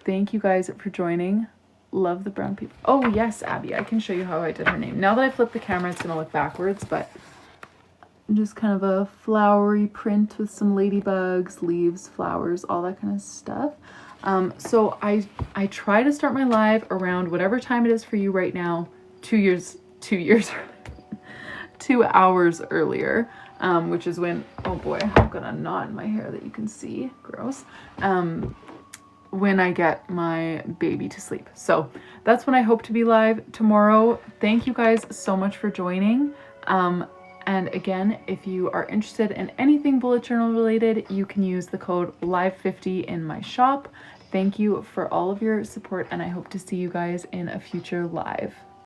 Speaker 1: Thank you guys for joining. Love the brown people. Oh yes, Abby, I can show you how I did her name. Now that I flip the camera, it's gonna look backwards, but just kind of a flowery print with some ladybugs, leaves, flowers, all that kind of stuff. So I try to start my live around whatever time it is for you right now, 2 hours earlier, which is when, oh boy, I've got a knot in my hair that you can see, gross. When I get my baby to sleep. So that's when I hope to be live tomorrow. Thank you guys so much for joining. And again, if you are interested in anything bullet journal related, you can use the code LIVE50 in my shop. Thank you for all of your support, and I hope to see you guys in a future live.